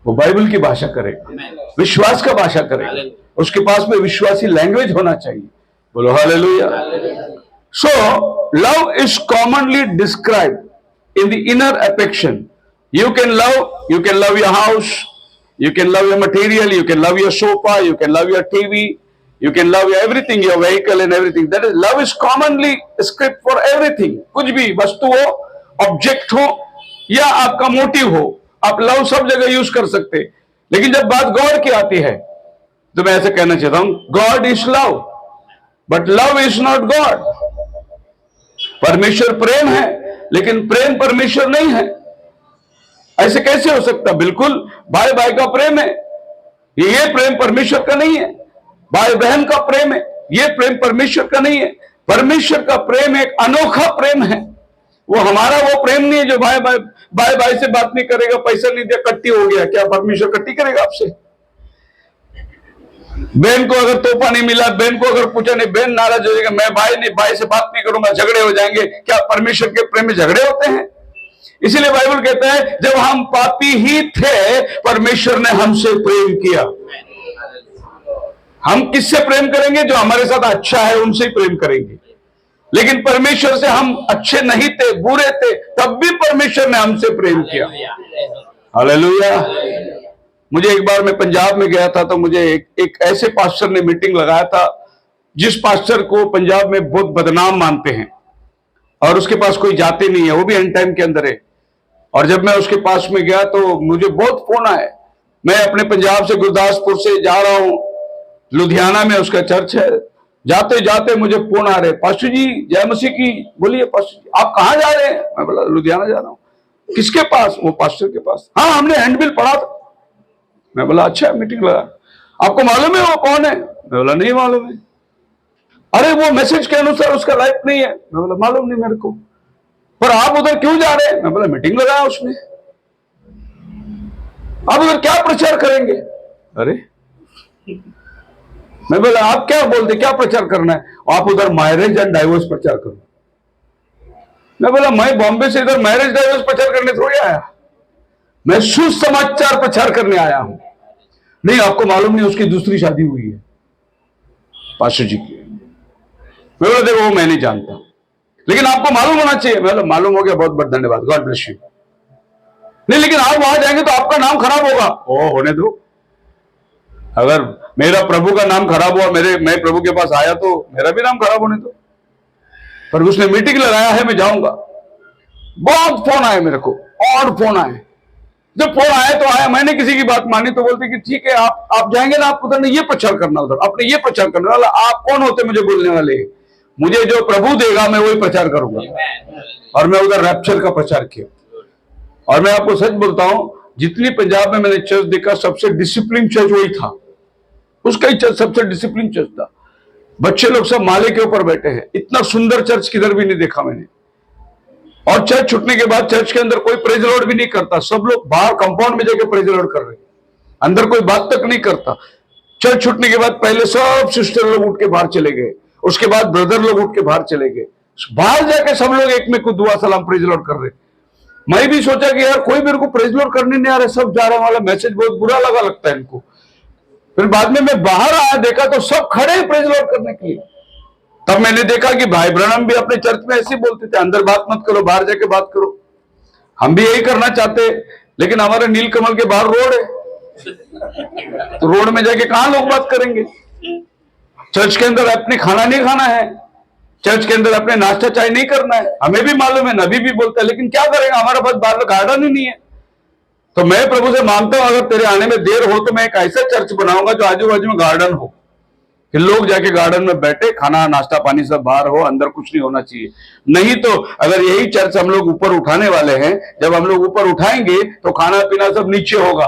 वो बाइबल की भाषा करेगा, विश्वास का भाषा करेगा। उसके पास में विश्वासी लैंग्वेज होना चाहिए। बोलो hallelujah. So love is commonly described in the inner affection. You can love your house, you can love your material, you can love your sofa, you can love your TV, you can love your everything, your vehicle and everything. That is, love is commonly script for everything. कुछ भी वस्तु हो, object हो या आपका motive हो, आप love सब जगह यूज कर सकते। लेकिन जब बात गॉड की आती है तो मैं ऐसे कहना चाहता हूं, God is love but love is not God. परमेश्वर प्रेम है लेकिन प्रेम परमेश्वर नहीं है। ऐसे कैसे हो सकता? बिल्कुल, भाई भाई का प्रेम है, ये प्रेम परमेश्वर का नहीं है। भाई बहन का प्रेम है, ये प्रेम परमेश्वर का नहीं है। परमेश्वर का प्रेम एक अनोखा प्रेम है। वो हमारा वो प्रेम नहीं है जो भाई भाई से बात नहीं करेगा, पैसा नहीं दिया कट्टी हो गया। क्या परमेश्वर कट्टी करेगा आपसे? बहन को अगर तोहफा नहीं मिला, बहन को अगर पूछा नहीं, बहन नाराज हो जाएगा, मैं भाई से बात नहीं करूंगा, झगड़े हो जाएंगे। क्या परमेश्वर के प्रेम में झगड़े होते हैं? इसीलिए बाइबल कहता है जब हम पापी ही थे परमेश्वर ने हमसे प्रेम किया। हम किससे प्रेम करेंगे? जो हमारे साथ अच्छा है उनसे ही प्रेम करेंगे। लेकिन परमेश्वर से हम अच्छे नहीं थे, बुरे थे, तब भी परमेश्वर ने हमसे प्रेम किया। हालेलुया। मुझे एक बार मैं पंजाब में गया था, तो मुझे एक ऐसे पास्टर ने मीटिंग लगाया था जिस पास्टर को पंजाब में बहुत बदनाम मानते हैं और उसके पास कोई जाते नहीं है, वो भी एंड टाइम के अंदर है। और जब मैं उसके पास में गया तो मुझे बहुत फोन आए। मैं अपने पंजाब से गुरदासपुर से जा रहा हूं, लुधियाना में उसका चर्च है। जाते जाते मुझे फोन आ रहे, पास्टर जी जय मसीह की। बोलिए पास्टर जी आप कहां जा रहे हैं? मैं बोला लुधियाना जा रहा हूं। किसके पास? वो पास्टर के पास। हाँ हमने हैंडबिल पढ़ा था। मैं बोला अच्छा मीटिंग लगा, आपको मालूम है वो कौन है? मैं बोला नहीं मालूम है। अरे वो मैसेज के अनुसार उसका लाइफ नहीं है। मैं बोला मालूम नहीं मेरे को, पर आप उधर क्यों जा रहे हैं? मैं बोला मीटिंग लगाया उसने, आप उधर क्या प्रचार करेंगे? अरे मैं बोला आप क्या बोलते, क्या प्रचार करना है? आप उधर मैरिज एंड डाइवोर्स प्रचार करो। मैं बोला मैं बॉम्बे से इधर मैरिज डाइवोर्स प्रचार करने थोड़ी आया, मैं सुसमाचार प्रचार करने आया हूं। नहीं आपको मालूम नहीं उसकी दूसरी शादी हुई है पास्टर जी की। मैं बोला देखो वो मैं नहीं जानता, लेकिन आपको मालूम होना चाहिए। मैं बोला मालूम हो गया, बहुत बहुत धन्यवाद, गॉड ब्लेस यू। नहीं लेकिन आप वहां जाएंगे तो आपका नाम खराब होगा। ओ होने दो, अगर मेरा प्रभु का नाम खराब हुआ, मैं प्रभु के पास आया तो मेरा भी नाम खराब होने दो। पर उसने मीटिंग लगाया है, मैं जाऊंगा। बहुत फोन आए मेरे को, और फोन आए। जब फोन आए तो आया, मैंने किसी की बात मानी तो बोलते कि ठीक है आप जाएंगे ना, आप उधर ने ये प्रचार करना, उधर आपने ये प्रचार करना वाला। आप कौन होते मुझे बोलने वाले? मुझे जो प्रभु देगा मैं वही प्रचार करूंगा। और मैं उधर रैप्चर का प्रचार किया। और मैं आपको सच बोलता हूं, जितनी पंजाब में मैंने चर्च देखा सबसे डिसिप्लिन चर्च वही था। उसका ही चर्च सबसे डिसिप्लिन चर्च था। बच्चे लोग सब माले के ऊपर बैठे हैं। इतना सुंदर चर्च किधर भी नहीं देखा मैंने। और चर्च छूटने के बाद चर्च के अंदर कोई प्रेज लॉर्ड भी नहीं करता, सब लोग बाहर कंपाउंड में जाके प्रेज लॉर्ड कर रहे हैं, अंदर कोई बात तक नहीं करता। चर्च छूटने के बाद पहले सब सिस्टर लोग उठ के बाहर चले गए, उसके बाद ब्रदर लोग उठ के बाहर चले गए, बाहर जाके सब लोग एक में को दुआ सलाम प्रेज लॉर्ड कर रहे। मैं भी सोचा कि यार कोई मेरे को प्रेज लॉर्ड करने नहीं आ रहा, सब जा रहे वाला मैसेज बहुत बुरा लगा लगता है इनको। फिर बाद में मैं बाहर आया, देखा तो सब खड़े प्रेज लॉर्ड करने के लिए। तब मैंने देखा कि भाई ब्रैनम भी अपने चर्च में ऐसे बोलते थे, अंदर बात मत करो, बाहर जाके बात करो। हम भी यही करना चाहते हैं, लेकिन हमारे नीलकमल के बाहर रोड है, तो रोड में जाके कहां लोग बात करेंगे? चर्च के अंदर अपने खाना नहीं खाना है, चर्च के अंदर अपने नाश्ता चाय नहीं करना है। हमें भी मालूम है, नबी भी बोलता है, लेकिन क्या करेंगे, हमारे पास बाहर गार्डन ही नहीं है। तो मैं प्रभु से मांगता हूं अगर तेरे आने में देर हो तो मैं एक ऐसा चर्च बनाऊंगा जो आजू बाजू में गार्डन हो, कि लोग जाके गार्डन में बैठे, खाना नाश्ता पानी सब बाहर हो, अंदर कुछ नहीं होना चाहिए। नहीं तो अगर यही चर्च हम लोग ऊपर उठाने वाले हैं, जब हम लोग ऊपर उठाएंगे तो खाना पीना सब नीचे होगा,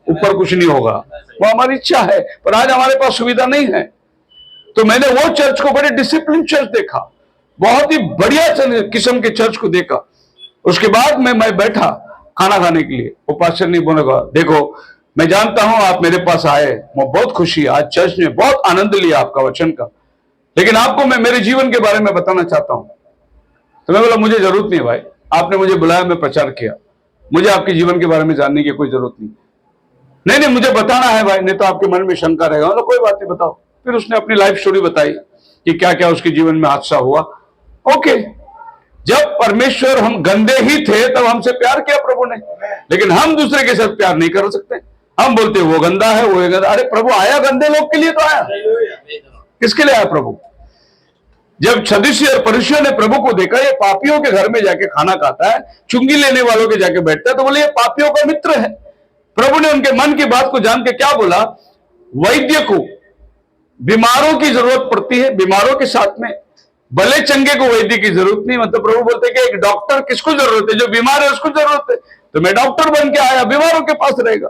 ऊपर कुछ नहीं होगा। वो हमारी इच्छा है, पर आज हमारे पास सुविधा नहीं है। तो मैंने वो चर्च को बड़े डिसिप्लिन चर्च देखा, बहुत ही बढ़िया किस्म के चर्च को देखा। उसके बाद मैं बैठा खाना खाने के लिए। वो पास्टर नहीं बोलेगा देखो मैं जानता हूं आप मेरे पास आए, मैं बहुत खुशी, आज चर्च ने बहुत आनंद लिया आपका वचन का, लेकिन आपको मैं मेरे जीवन के बारे में बताना चाहता हूं। तो मैं बोला मुझे जरूरत नहीं भाई, आपने मुझे बुलाया, मैं प्रचार किया, मुझे आपके जीवन के बारे में जानने की कोई जरूरत नहीं। नहीं मुझे बताना है भाई, नहीं तो आपके मन में शंका रहेगा। तो कोई बात नहीं, बताओ। फिर उसने अपनी लाइफ स्टोरी बताई कि क्या क्या उसके जीवन में हादसा हुआ। ओके, जब परमेश्वर हम गंदे ही थे तब हमसे प्यार किया प्रभु ने, लेकिन हम दूसरे के साथ प्यार नहीं कर सकते। हम बोलते वो गंदा है, वो गंदा। अरे प्रभु आया गंदे लोग के लिए तो आया, किसके लिए आया प्रभु? जब सदुसी और फरीसियों ने प्रभु को देखा ये पापियों के घर में जाके खाना खाता है, चुंगी लेने वालों के जाके बैठता है, तो बोले ये पापियों का मित्र है। प्रभु ने उनके मन की बात को जान के क्या बोला? वैद्य को बीमारों की जरूरत पड़ती है, बीमारों के साथ में भले चंगे को वैद्य की जरूरत नहीं। मतलब प्रभु बोलते कि एक डॉक्टर किसको जरूरत है? जो बीमार है उसको जरूरत है। तो मैं डॉक्टर बन के आया, बीमारों के पास रहेगा।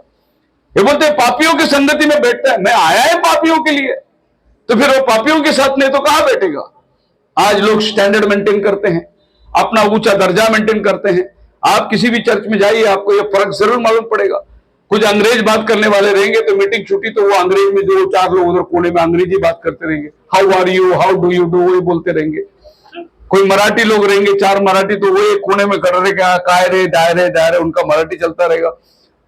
ये बोलते पापियों की संगति में बैठता है, मैं आया है पापियों के लिए, तो फिर वो पापियों के साथ नहीं तो कहां बैठेगा? आज लोग स्टैंडर्ड मेंटेन करते हैं, अपना ऊंचा दर्जा मेंटेन करते हैं। आप किसी भी चर्च में जाइए, आपको ये फर्क जरूर मालूम पड़ेगा। कुछ अंग्रेज बात करने वाले रहेंगे तो मीटिंग छुट्टी तो वो अंग्रेज में 2-4 लोग उधर कोने में अंग्रेजी बात करते रहेंगे, how are you, how do you do, वही बोलते रहेंगे। कोई मराठी लोग रहेंगे, 4 मराठी, तो वो एक कोने में कर रहे काय रे दायरे दायरे, उनका मराठी चलता रहेगा।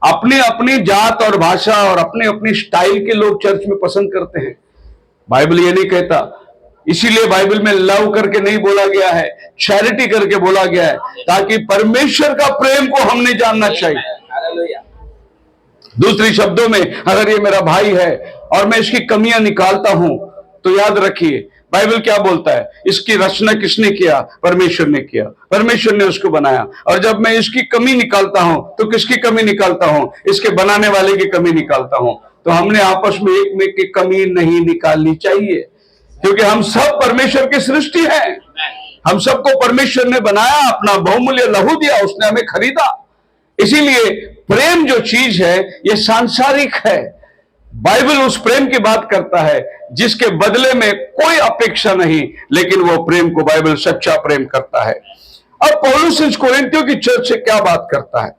अपनी अपनी जात और भाषा और अपने अपनी स्टाइल के लोग चर्च में पसंद करते हैं। बाइबल ये नहीं कहता, इसीलिए बाइबल में लव करके नहीं बोला गया है, चैरिटी करके बोला गया है, ताकि परमेश्वर का प्रेम को हमने जानना चाहिए। दूसरे शब्दों में, अगर ये मेरा भाई है और मैं इसकी कमियां निकालता हूं, तो याद रखिए बाइबल क्या बोलता है, इसकी रचना किसने किया? परमेश्वर ने किया, परमेश्वर ने उसको बनाया। और जब मैं इसकी कमी निकालता हूं, तो किसकी कमी निकालता हूं? इसके बनाने वाले की कमी निकालता हूं। तो हमने आपस में एक में की कमी नहीं निकालनी चाहिए, क्योंकि हम सब परमेश्वर की सृष्टि है। हम सबको परमेश्वर ने बनाया, अपना बहुमूल्य लहू दिया, उसने हमें खरीदा। इसीलिए प्रेम जो चीज है, यह सांसारिक है। बाइबल उस प्रेम की बात करता है जिसके बदले में कोई अपेक्षा नहीं, लेकिन वो प्रेम को बाइबल सच्चा प्रेम करता है। अब पौलुस इस कोरिन्थियों की चर्च से क्या बात करता है?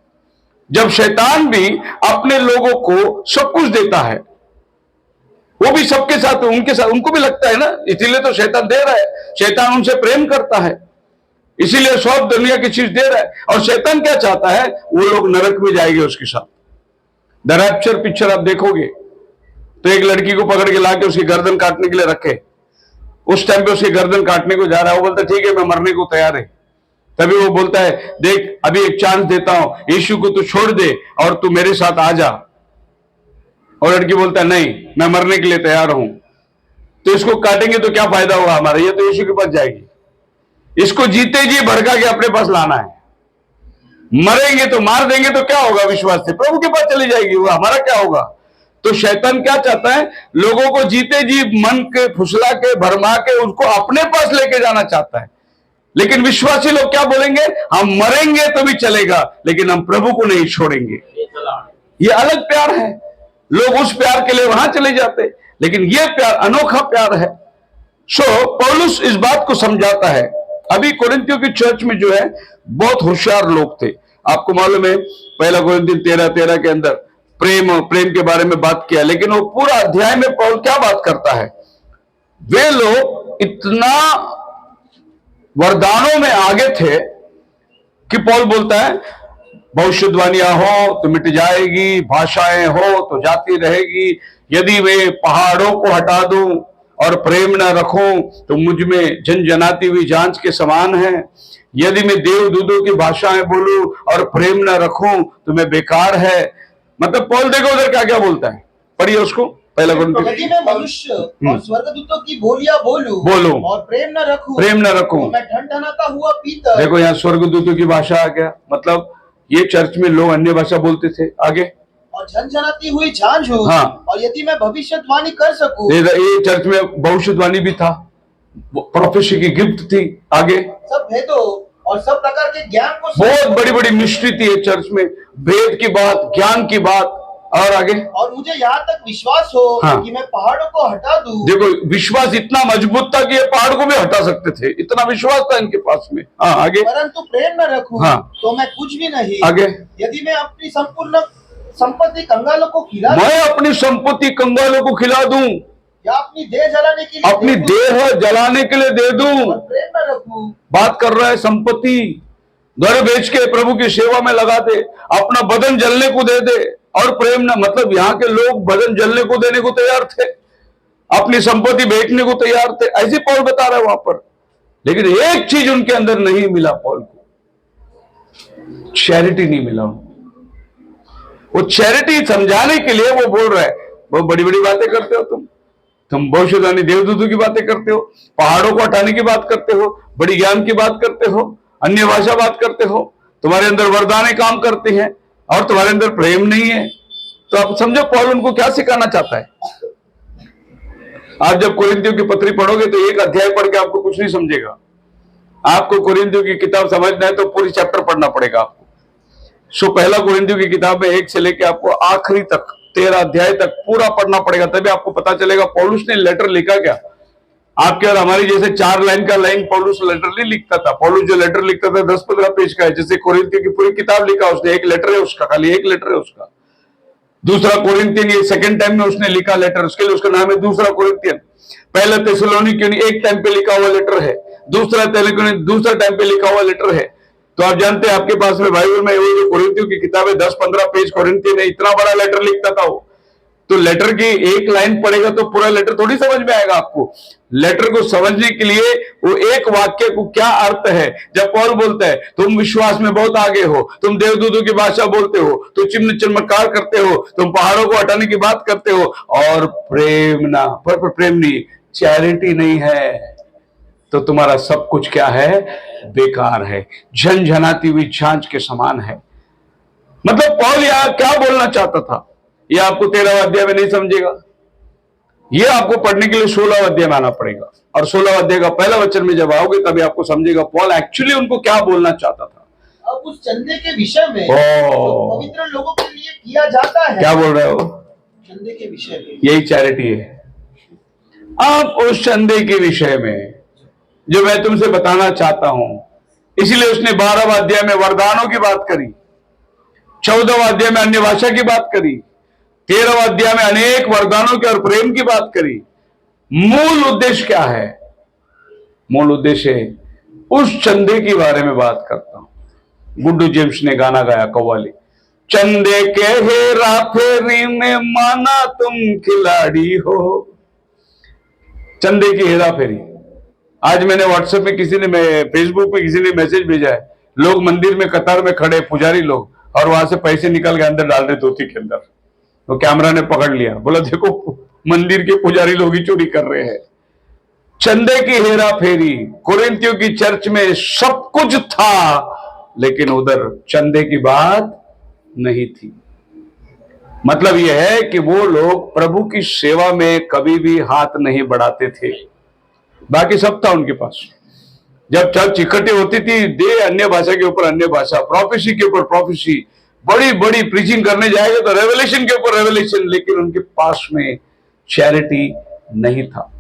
जब शैतान भी अपने लोगों को सब कुछ देता है, वो भी सबके साथ, उनके साथ, उनको भी लगता है ना, इसीलिए तो शैतान दे रहा है। शैतान उनसे प्रेम करता है, इसीलिए सब दुनिया की चीज दे रहा है। और शैतान क्या चाहता है? वो लोग नरक में जाएंगे उसके साथ। द रैप्चर पिक्चर आप देखोगे तो एक लड़की को पकड़ के लाके उसकी गर्दन काटने के लिए रखे, उस टाइम पे उसकी गर्दन काटने को जा रहा है, वो बोलता है ठीक है मैं मरने को तैयार है। तभी वो बोलता है देख अभी एक चांस देता हूं, यीशु को तू छोड़ दे और तू मेरे साथ आ जा। और लड़की बोलता है नहीं मैं मरने के लिए तैयार हूं। तो इसको काटेंगे तो क्या फायदा होगा हमारा? ये तो यीशु के पास जाएगी। इसको जीते जी भड़का के अपने पास लाना है। मरेंगे तो मार देंगे तो क्या होगा? विश्वास से प्रभु के पास चली जाएगी, वो हमारा क्या होगा? तो शैतान क्या चाहता है? लोगों को जीते जी मन के फुसला के भरमा के उसको अपने पास लेके जाना चाहता है। लेकिन विश्वासी लोग क्या बोलेंगे? हम मरेंगे तो भी चलेगा, लेकिन हम प्रभु को नहीं छोड़ेंगे। ये अलग प्यार है। लोग उस प्यार के लिए वहां चले जाते, लेकिन यह प्यार अनोखा प्यार है। सो पौलुस इस बात को समझाता है। अभी कोरिन्थियों की चर्च में जो है बहुत होशियार लोग थे। आपको मालूम है पहला कोरिन्थियों 13:13 के अंदर प्रेम के बारे में बात किया, लेकिन वो पूरा अध्याय में पौल क्या बात करता है? वे लोग इतना वरदानों में आगे थे कि पौल बोलता है भविष्यवाणियां हो तो मिट जाएगी, भाषाएं हो तो जाती रहेगी, यदि मैं पहाड़ों को हटा दूं और प्रेम न रखूं तो मुझ में झंझनाती हुई जांच के समान है। यदि मैं देवदूतों की भाषाएं बोलूं और प्रेम न रखूं तो मैं बेकार है। मतलब पौल देखो उधर क्या क्या बोलता है, पढ़िए उसको। पहला कोरिन्थियों यदि मैं मनुष्य और स्वर्गदूतों की बोलियां बोलूं और प्रेम न रखूं तो मैं ठनठनाता हुआ पीतल। देखो यहाँ स्वर्गदूतों की भाषा आ गया, मतलब ये चर्च में लोग अन्य भाषा बोलते थे। आगे और झंझनाती हुई झांझ हो। हाँ। और यदि मैं भविष्यवाणी कर सकूं। ये चर्च में भविष्यवाणी भी था, प्रोफेसी की गिफ्ट थी। आगे सब भेदों और सब प्रकार के ज्ञान को बहुत बड़ी बड़ी मिस्ट्री थी ये चर्च में, भेद की बात, ज्ञान की बात। और आगे और मुझे यहाँ तक विश्वास हो हाँ। कि मैं पहाड़ों को हटा दूं। देखो विश्वास इतना मजबूत था कि ये पहाड़ को भी हटा सकते थे, इतना विश्वास था इनके पास में। हाँ आगे परंतु प्रेम न रखूं हाँ। तो मैं कुछ भी नहीं। आगे यदि मैं अपनी संपूर्ण संपत्ति कंगालों को खिला दूं मैं अपनी संपत्ति कंगालों को खिला दूं या अपनी देह जलाने के लिए अपनी दे दूं, देह जलाने के लिए दे दूं। और प्रेम न रखूं। बात कर रहा है संपत्ति, घर बेच के प्रभु की सेवा में लगा दे, अपना बदन जलने को दे दे। और प्रेम ना, मतलब यहाँ के लोग बदन जलने को देने को तैयार थे, अपनी संपत्ति बेचने को तैयार थे, ऐसे पौल बता रहा है वहां पर। लेकिन एक चीज उनके अंदर नहीं मिला पौल को, चैरिटी नहीं मिला उनको। वो चैरिटी समझाने के लिए वो बोल रहा है, वो बड़ी बड़ी बातें करते हो तुम भविष्यवाणी देवदूतों की बातें करते हो, पहाड़ों को हटाने की बात करते हो, बड़ी ज्ञान की बात करते हो, अन्य भाषा बात करते हो, तुम्हारे अंदर वरदानें काम करती हैं और तुम्हारे अंदर प्रेम नहीं है। तो आप समझो पौल उनको क्या सिखाना चाहता है। आप जब कोरिन्थियों की पत्री पढ़ोगे तो एक अध्याय पढ़ के आपको कुछ नहीं समझेगा। आपको कोरिन्थियों की किताब समझना है तो पूरी चैप्टर पढ़ना पड़ेगा आपको। सो पहला कोरिन्थियों की किताब में 1 से लेके आपको आखिरी तक 13 अध्याय तक पूरा पढ़ना पड़ेगा, तभी आपको पता चलेगा पौलुस ने लेटर लिखा क्या। आपके और हमारी जैसे 4 लाइन का लाइन पौलुस लेटर नहीं लिखता था। पौलुस जो लेटर लिखता था 10-15 पेज का है। जैसे कोरिन्थियों की पूरी किताब लिखा उसने, एक लेटर है उसका, खाली एक लेटर है उसका। दूसरा कोरिन्थियन ये सेकंड टाइम में उसने लिखा लेटर, उसके लिए उसका नाम है दूसरा कोरिन्थियन। पहला थिस्सलुनीकियों एक टाइम पे लिखा हुआ लेटर है, दूसरा थिस्सलुनीकियों दूसरा टाइम पे लिखा हुआ लेटर है। तो आप जानते हैं आपके पास में बाइबल में वो जो कोरिन्थियों की किताब है 10-15 पेज कोरिन्थियन है, इतना बड़ा लेटर लिखता था वो। तो लेटर की एक लाइन पढ़ेगा तो पूरा लेटर थोड़ी समझ में आएगा आपको। लेटर को समझने के लिए वो एक वाक्य को क्या अर्थ है। जब पौल बोलता है तुम विश्वास में बहुत आगे हो, तुम देवदूतों की भाषा बोलते हो, तुम चिन्ह चमत्कार करते हो, तुम पहाड़ों को हटाने की बात करते हो, और प्रेम ना पर प्रेम नहीं, चैरिटी नहीं है, तो तुम्हारा सब कुछ क्या है, बेकार है, झनझनाती हुई झांझ के समान है। मतलब पौल यहां क्या बोलना चाहता था, यह आपको 13वां अध्याय में नहीं समझेगा। यह आपको पढ़ने के लिए 16वां अध्याय में आना पड़ेगा, और 16वां अध्याय का पहला वचन में जब आओगे तभी आपको समझेगा पौल एक्चुअली उनको क्या बोलना चाहता था। अब उस चंदे के विषय में ओ। जो पवित्र लोगों के लिए किया जाता है, क्या बोल रहे हो, चंदे के विषय में, यही चैरिटी है। आप उस चंदे के विषय में जो मैं तुमसे बताना चाहता हूं, इसलिए उसने 12वां अध्याय में वरदानों की बात करी, 14वां अध्याय में अन्य भाषा की बात करी, 13वां अध्याय में अनेक वरदानों के और प्रेम की बात करी। मूल उद्देश्य क्या है, मूल उद्देश्य है उस चंदे के बारे में बात करता हूं। गुड्डू जेम्स ने गाना गाया कव्वाली, चंदे के हेरा फेरी में माना तुम खिलाड़ी हो। चंदे की हेरा फेरी, आज मैंने व्हाट्सएप में किसी ने, फेसबुक पे किसी ने मैसेज भेजा है, लोग मंदिर में कतार में खड़े, पुजारी लोग, और वहां से पैसे निकल के अंदर डाल रहे धोती के अंदर। तो कैमरा ने पकड़ लिया, बोला देखो मंदिर के पुजारी लोग ही चोरी कर रहे हैं। चंदे की हेरा फेरी, कोरिन्थियों की चर्च में सब कुछ था, लेकिन उधर चंदे की बात नहीं थी। मतलब यह है कि वो लोग प्रभु की सेवा में कभी भी हाथ नहीं बढ़ाते थे, बाकी सब था उनके पास। जब चर्च इकट्ठी होती थी, दे अन्य भाषा के ऊपर अन्य भाषा, प्रोफेसी के ऊपर प्रोफेसी, बड़ी बड़ी प्रीचिंग करने जाएगा तो रेवलेशन के ऊपर रेवलेशन, लेकिन उनके पास में चैरिटी नहीं था।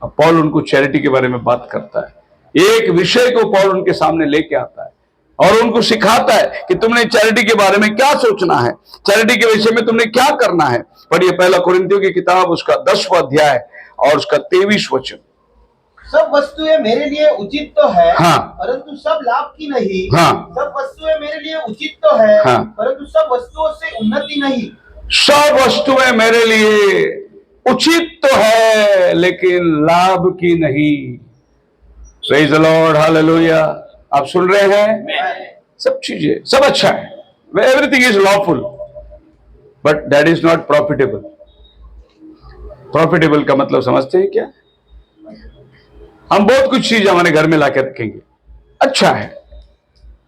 अब पौल उनको चैरिटी के बारे में बात करता है, एक विषय को पौल उनके सामने लेके आता है और उनको सिखाता है कि तुमने चैरिटी के बारे में क्या सोचना है, चैरिटी के विषय में तुमने क्या करना है। पढ़िए पहला कोरिन्थियों की किताब, उसका 10वां अध्याय और उसका 23 वचन। सब वस्तुएं मेरे लिए उचित तो है, हाँ। परंतु सब लाभ की नहीं। हाँ। सब वस्तुएं मेरे लिए उचित तो है, हाँ। परंतु सब वस्तुओं से उन्नति नहीं। सब वस्तुएं मेरे लिए उचित तो है, लेकिन लाभ की नहीं। Praise the Lord, hallelujah. आप सुन रहे हैं, सब चीजें सब अच्छा है, everything is lawful, but that is not profitable. Profitable का मतलब समझते हैं क्या? हम बहुत कुछ चीज हमारे घर में लाके रखेंगे, अच्छा है,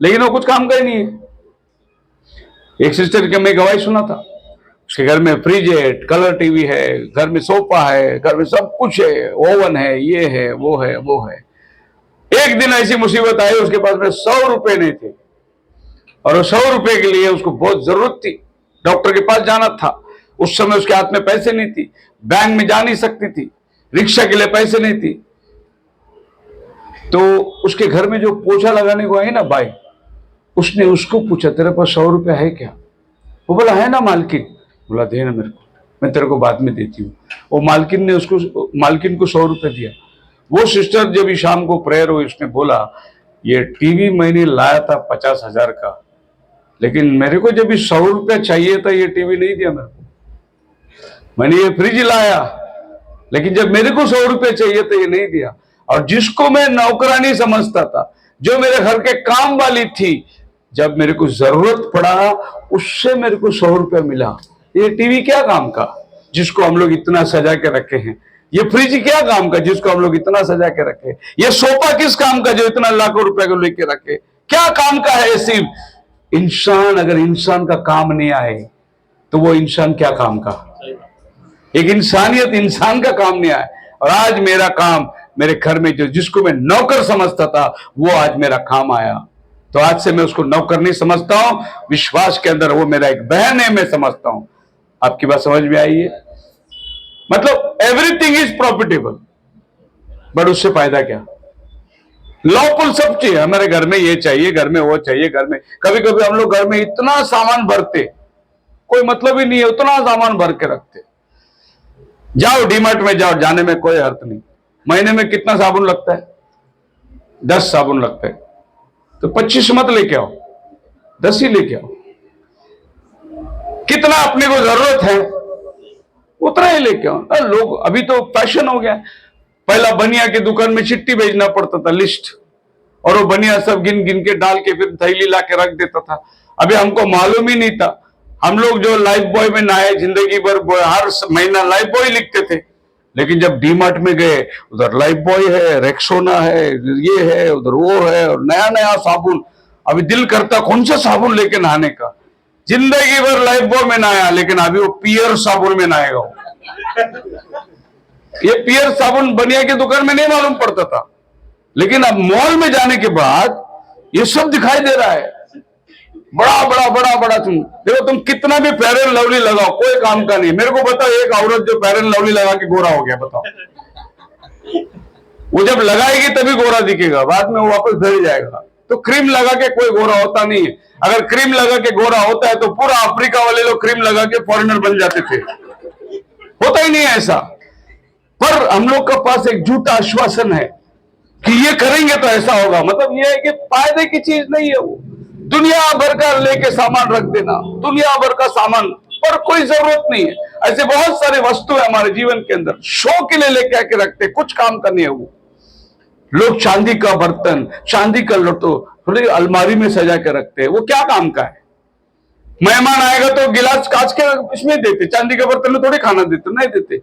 लेकिन वो कुछ काम का ही नहीं है। एक सिस्टर की मैं गवाही सुना था, उसके घर में फ्रिज है, कलर टीवी है, घर में सोफा है, घर में सब कुछ है, ओवन है, ये है, वो है, वो है। एक दिन ऐसी मुसीबत आई, उसके पास में 100 रुपए नहीं थे, और 100 रुपए के लिए उसको बहुत जरूरत थी, डॉक्टर के पास जाना था। उस समय उसके हाथ में पैसे नहीं थी, बैंक में जा नहीं सकती थी, रिक्शा के लिए पैसे नहीं थी। तो उसके घर में जो पोछा लगाने को आई ना बाई, उसने उसको पूछा तेरे पास 100 रुपया है क्या? वो बोला है ना मालकिन। बोला दे ना मेरे को, मैं तेरे को बाद में देती हूँ। वो मालकिन ने उसको, मालकिन को 100 रुपये दिया। वो सिस्टर जब शाम को प्रेयर हुई, उसने बोला ये टीवी मैंने लाया था 50,000 का, लेकिन मेरे को जब 100 रुपया चाहिए था, ये टीवी नहीं दिया मेरे को। मैंने ये फ्रिज लाया, लेकिन जब मेरे को 100 रुपये चाहिए था, ये नहीं दिया। और जिसको मैं नौकरानी समझता था, जो मेरे घर के काम वाली थी, जब मेरे को जरूरत पड़ा उससे मेरे को 100 रुपया मिला। ये टीवी क्या काम का जिसको हम लोग इतना सजा के रखे हैं? ये फ्रिज क्या काम का जिसको हम लोग इतना सजा के रखे? ये सोफा किस काम का जो इतना लाखों रुपए को लेके रखे? क्या काम का है? सिर्फ इंसान, अगर इंसान का काम नहीं आए तो वो इंसान क्या काम का? एक इंसानियत इंसान का काम नहीं आए। और आज मेरा काम, मेरे घर में जो जिसको मैं नौकर समझता था, वो आज मेरा काम आया। तो आज से मैं उसको नौकर नहीं समझता हूं, विश्वास के अंदर वो मेरा एक बहन है, मैं समझता हूं। आपकी बात समझ में आई है? मतलब एवरीथिंग इज प्रॉफिटेबल, बट उससे फायदा क्या? लॉफुल सब चाहिए हमारे घर में, ये चाहिए, घर में वो चाहिए, घर में कभी कभी हम लोग घर में इतना सामान भरते, कोई मतलब ही नहीं है, उतना सामान भर के रखते। जाओ डीमार्ट में जाओ, जाने में कोई अर्थ नहीं। महीने में कितना साबुन लगता है? 10 साबुन लगता है, तो 25 मत लेके आओ, 10 ही लेके आओ। कितना अपने को जरूरत है उतना ही लेके आओ। लोग अभी तो फैशन हो गया। पहला बनिया की दुकान में चिट्ठी भेजना पड़ता था, लिस्ट, और वो बनिया सब गिन गिन के डाल के फिर थैली ला के रख देता था। अभी हमको मालूम ही नहीं था। हम लोग जो लाइफ बॉय में नहाए जिंदगी भर, हर महीना लाइफ बॉय लिखते थे, लेकिन जब डी मार्ट में गए उधर लाइफ बॉय है, रेक्सोना है, ये है, उधर वो है, और नया नया साबुन। अभी दिल करता कौन सा साबुन लेके नहाने का। जिंदगी भर लाइफ बॉय में नहाया, लेकिन अभी वो पियर साबुन में नहाएगा वो। ये पियर साबुन बनिया की दुकान में नहीं मालूम पड़ता था, लेकिन अब मॉल में जाने के बाद ये सब दिखाई दे रहा है। बड़ा बड़ा बड़ा बड़ा तुम कितना भी फेयर एंड लवली लगाओ, कोई काम का नहीं। मेरे को बताओ एक औरत जो फेयर एंड लवली लगा के गोरा हो गया, बताओ। वो जब लगाएगी तभी गोरा दिखेगा, बाद में वो वापस धर जाएगा। तो क्रीम लगा के कोई गोरा होता नहीं है। अगर क्रीम लगा के गोरा होता है तो पूरा अफ्रीका वाले लोग क्रीम लगा के फॉरेनर बन जाते थे। होता ही नहीं है ऐसा। पर हम लोग के पास एक झूठा आश्वासन है कि ये करेंगे तो ऐसा होगा। मतलब ये है कि फायदे की चीज नहीं है वो। दुनिया भर का लेके सामान रख देना, दुनिया भर का सामान, पर कोई जरूरत नहीं है। ऐसे बहुत सारे वस्तु है हमारे जीवन के अंदर, शो के लिए लेके आके रखते, कुछ काम का नहीं है वो। लोग चांदी का बर्तन, चांदी का लोटो थोड़ी अलमारी में सजा के रखते हैं, वो क्या काम का है। मेहमान आएगा तो गिलास कांच के इसमें देते, चांदी के बर्तन में थोड़ी खाना देते, नहीं देते।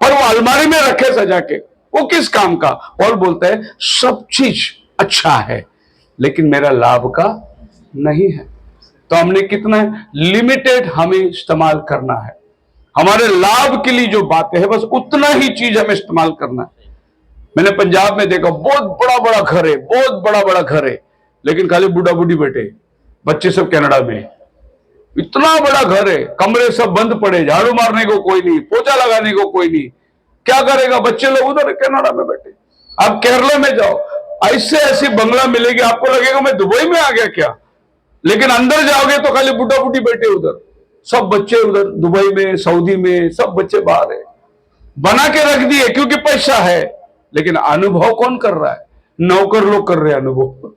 पर वो अलमारी में रखे सजा के, वो किस काम का। और बोलता है सब चीज अच्छा है, लेकिन मेरा लाभ का नहीं है। तो हमने कितना लिमिटेड हमें इस्तेमाल करना है। हमारे लाभ के लिए जो बातें है बस उतना ही चीज हमें इस्तेमाल करना है। मैंने पंजाब में देखा, बहुत बड़ा बड़ा घर है, बहुत बड़ा बड़ा घर है, लेकिन खाली बूढ़ा बूढ़ी बैठे, बच्चे सब कनाडा में। इतना बड़ा घर है, कमरे सब बंद पड़े, झाड़ू मारने को कोई नहीं, पोछा लगाने को कोई नहीं। क्या करेगा, बच्चे लोग उधर कनाडा में बैठे। आप केरला में जाओ, ऐसे ऐसी बंगला मिलेगी, आपको लगेगा मैं दुबई में आ गया क्या। लेकिन अंदर जाओगे तो खाली बूढ़ा बूढ़ी बैठे उधर, सब बच्चे उधर दुबई में, सऊदी में, सब बच्चे बाहर है। बना के रख दिए क्योंकि पैसा है, लेकिन अनुभव कौन कर रहा है। नौकर लोग कर रहे हैं अनुभव।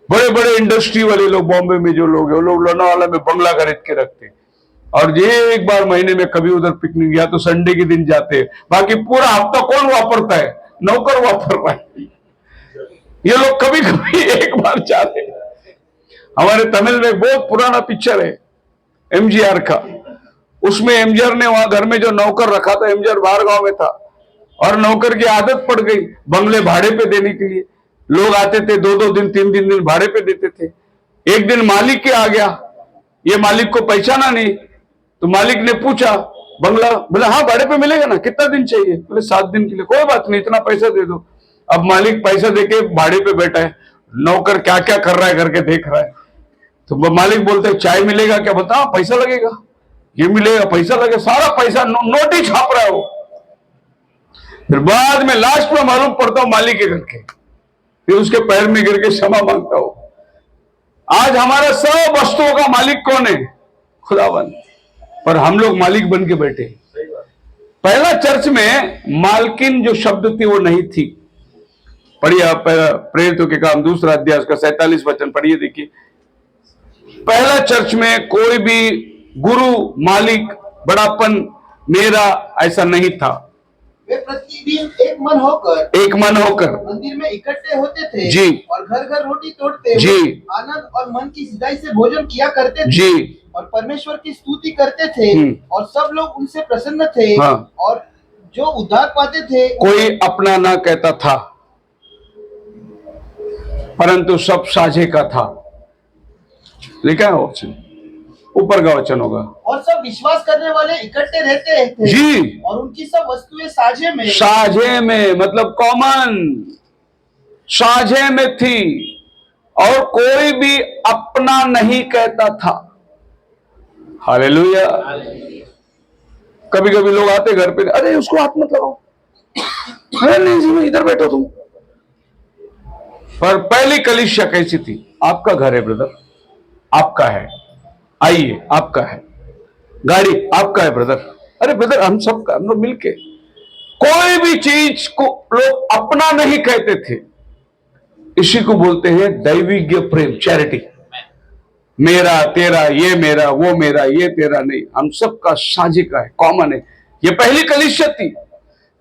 बड़े बड़े इंडस्ट्री वाले लोग, बॉम्बे में जो लोग है, वो लोग लोनावाला में बंगला खरीद के रखते हैं, और ये एक बार महीने में कभी उधर पिकनिक या तो संडे के दिन जाते हैं। बाकी पूरा हफ्ता कौन वापरता है, नौकर वापर रहा है। ये लोग कभी कभी एक बार जाते हैं। हमारे तमिल में बहुत पुराना पिक्चर है एमजीआर का, उसमें एमजीआर ने वहां घर में जो नौकर रखा था, एमजीआर बाहर गांव में था, और नौकर की आदत पड़ गई बंगले भाड़े पे देने के लिए। लोग आते थे, 2-2 दिन 3-3 दिन भाड़े पे देते थे। एक दिन मालिक के आ गया, ये मालिक को पहचाना नहीं, तो मालिक ने पूछा बंगला, बोले हाँ भाड़े पे मिलेगा ना, कितना दिन चाहिए, बोले 7 दिन के लिए। कोई बात नहीं, इतना पैसा दे दो। अब मालिक पैसा देके भाड़े पे बैठा है, नौकर क्या क्या कर रहा है करके देख रहा है। तो मालिक बोलते हैं चाय मिलेगा क्या, बता पैसा लगेगा, ये मिलेगा पैसा लगेगा, सारा पैसा नोट ही छाप रहा है वो। फिर बाद में लास्ट में मालूम पड़ता हूं मालिक के घर के, फिर उसके पैर में गिर के क्षमा मांगता हूं। आज हमारा सब वस्तुओं का मालिक कौन है, खुदावन, पर हम लोग मालिक बन के बैठे। पहला चर्च में मालकिन जो शब्द थी वो नहीं थी। पढ़िए आप प्रेरितों के काम 2 अध्याय का 47 वचन पढ़िए, देखिए। पहला चर्च में कोई भी गुरु, मालिक, बड़ापन, मेरा ऐसा नहीं था। वे प्रतिदिन एक मन होकर मंदिर में इकट्ठे होते थे जी, और घर घर रोटी तोड़ते जी, आनंद और मन की सिधाई से भोजन किया करते थे जी, और परमेश्वर की स्तुति करते थे, और सब लोग उनसे प्रसन्न थे। हाँ। और जो उद्धार पाते थे कोई अपना ना कहता था, परंतु सब साझे का था। लिखा है वचन, ऊपर का वचन होगा। और सब विश्वास करने वाले इकट्ठे रहते थे जी, और उनकी सब वस्तुएं साझे में मतलब कॉमन, साझे में थी, और कोई भी अपना नहीं कहता था। हालेलुया। कभी कभी लोग आते घर पे, अरे उसको हाथ मत लगाओ, अरे नहीं जी इधर बैठो तुम। पर पहली कलीसिया कैसी थी, आपका घर है ब्रदर, आपका है, आइए आपका है, गाड़ी आपका है ब्रदर, अरे ब्रदर हम सब का, हम लोग मिलके। कोई भी चीज को लोग अपना नहीं कहते थे। इसी को बोलते हैं दैविक प्रेम, चैरिटी। मेरा तेरा, ये मेरा वो मेरा, ये तेरा नहीं, हम सबका साझी का है, कॉमन है। ये पहली कलीसिया थी,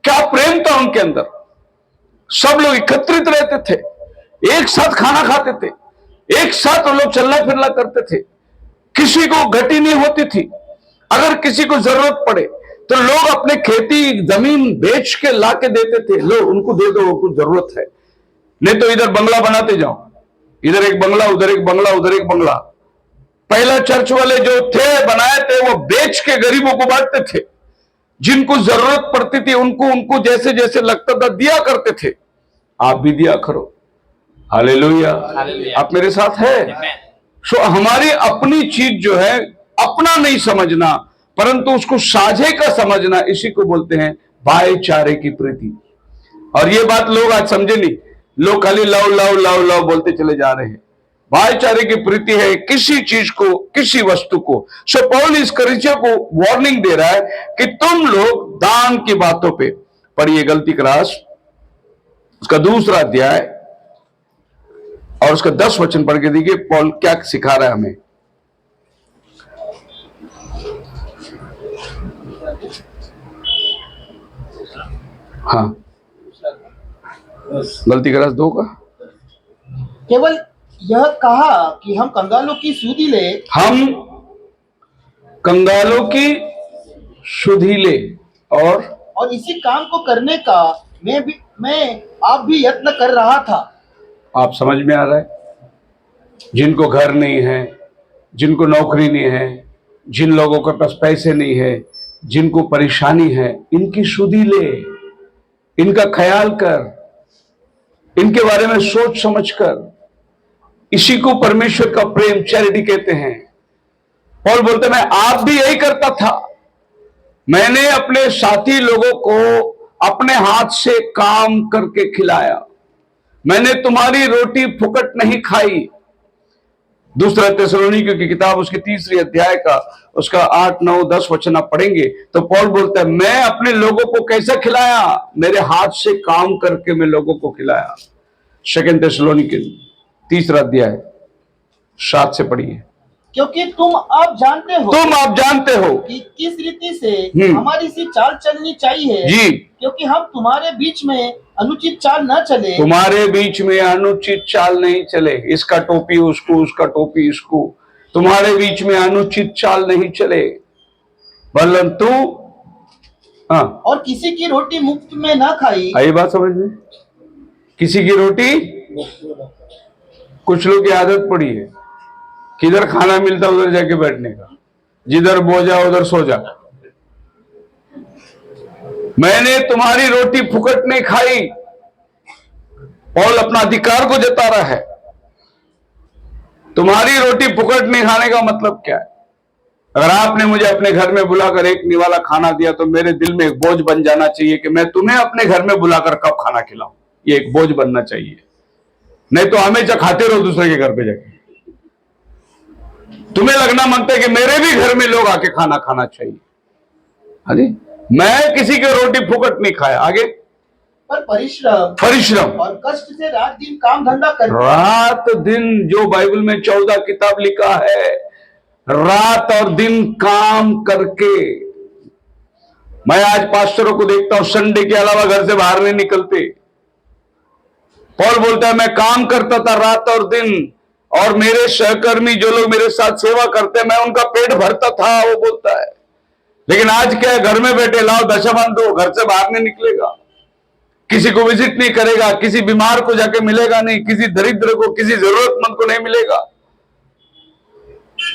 क्या प्रेम था उनके अंदर। सब लोग एकत्रित रहते थे, एक साथ खाना खाते थे, एक साथ वो लोग चलना फिरना करते थे, किसी को घटी नहीं होती थी। अगर किसी को जरूरत पड़े तो लोग अपने खेती जमीन बेच के ला के देते थे, लो उनको दे दो, कुछ जरूरत है। नहीं तो इधर बंगला बनाते जाओ, इधर एक बंगला, उधर एक बंगला, उधर एक बंगला। पहला चर्च वाले जो थे बनाए थे, वो बेच के गरीबों को बांटते थे, जिनको जरूरत पड़ती थी उनको उनको जैसे जैसे लगता था दिया करते थे। आप भी दिया करो। हालेलुया। आप मेरे साथ है। सो हमारी अपनी चीज जो है अपना नहीं समझना, परंतु उसको साझे का समझना, इसी को बोलते हैं भाईचारे की प्रीति। और ये बात लोग आज समझे नहीं, लोग खाली लव लव लव लव बोलते चले जा रहे हैं। भाईचारे की प्रीति है किसी चीज को, किसी वस्तु को। सो पौल इस कलीसिया को वार्निंग दे रहा है कि तुम लोग दान की बातों पे पढ़िए गलती क्लास, उसका 2 अध्याय और उसका 10 वचन पढ़ के देखिए पौल क्या सिखा रहा है हमें। हाँ, गलती क्लास 2 का केवल यह कहा कि हम कंगालों की सुधि ले, हम कंगालों की सुधि ले, और इसी काम को करने का मैं आप भी यत्न कर रहा था। आप समझ में आ रहा है? जिनको घर नहीं है, जिनको नौकरी नहीं है, जिन लोगों के पास पैसे नहीं है, जिनको परेशानी है, इनकी सुधि ले, इनका ख्याल कर, इनके बारे में सोच समझ कर। इसी को परमेश्वर का प्रेम, चैरिटी कहते हैं। पौल बोलते मैं आप भी यही करता था। मैंने अपने साथी लोगों को अपने हाथ से काम करके खिलाया, मैंने तुम्हारी रोटी फुकट नहीं खाई। 2 थिस्सलुनीकियों की किताब उसके 3 अध्याय का उसका 8, 9, 10 वचन आप पढ़ेंगे तो पौल बोलता है मैं अपने लोगों को कैसे खिलाया, मेरे हाथ से काम करके मैं लोगों को खिलाया। 2 थिस्सलुनीकियों 3 अध्याय 7 से पढ़िए। क्योंकि तुम आप जानते हो कि किस रीति से हमारी सी चाल चलनी चाहिए जी, क्योंकि हम तुम्हारे बीच में अनुचित चाल न चले। तुम्हारे बीच में अनुचित चाल नहीं चले, इसका टोपी उसको, उसका टोपी इसको, तुम्हारे बीच में अनुचित चाल नहीं चले, परंतु और किसी की रोटी मुफ्त में ना खाई। आई बात समझ में? किसी की रोटी, कुछ लोग की आदत पड़ी है किधर खाना मिलता उधर जाके बैठने का, जिधर बोझा उधर सो जा। मैंने तुम्हारी रोटी फुकट नहीं खाई। पौल अपना अधिकार को जता रहा है। तुम्हारी रोटी फुकट नहीं खाने का मतलब क्या है? अगर आपने मुझे अपने घर में बुलाकर एक निवाला खाना दिया तो मेरे दिल में एक बोझ बन जाना चाहिए कि मैं तुम्हें अपने घर में बुलाकर कब खाना खिलाऊं। ये एक बोझ बनना चाहिए, नहीं तो हमेशा खाते रहो दूसरे के घर पे जाके। तुम्हें लगना मांगता है कि मेरे भी घर में लोग आके खाना खाना चाहिए। हाँ जी, मैं किसी की रोटी फुकट नहीं खाया। आगे, पर परिश्रम और कष्ट से रात दिन काम धंधा करके, रात दिन, जो बाइबल में 14 किताब लिखा है, रात और दिन काम करके। मैं आज पास्टरों को देखता हूं संडे के अलावा घर से बाहर नहीं निकलते। पौल बोलता है मैं काम करता था रात और दिन, और मेरे सहकर्मी जो लोग मेरे साथ सेवा करते मैं उनका पेट भरता था, वो बोलता है। लेकिन आज क्या है, घर में बैठे लाओ दशमन दो, घर से बाहर नहीं निकलेगा, किसी को विजिट नहीं करेगा, किसी बीमार को जाके मिलेगा नहीं, किसी दरिद्र को, किसी जरूरतमंद को नहीं मिलेगा।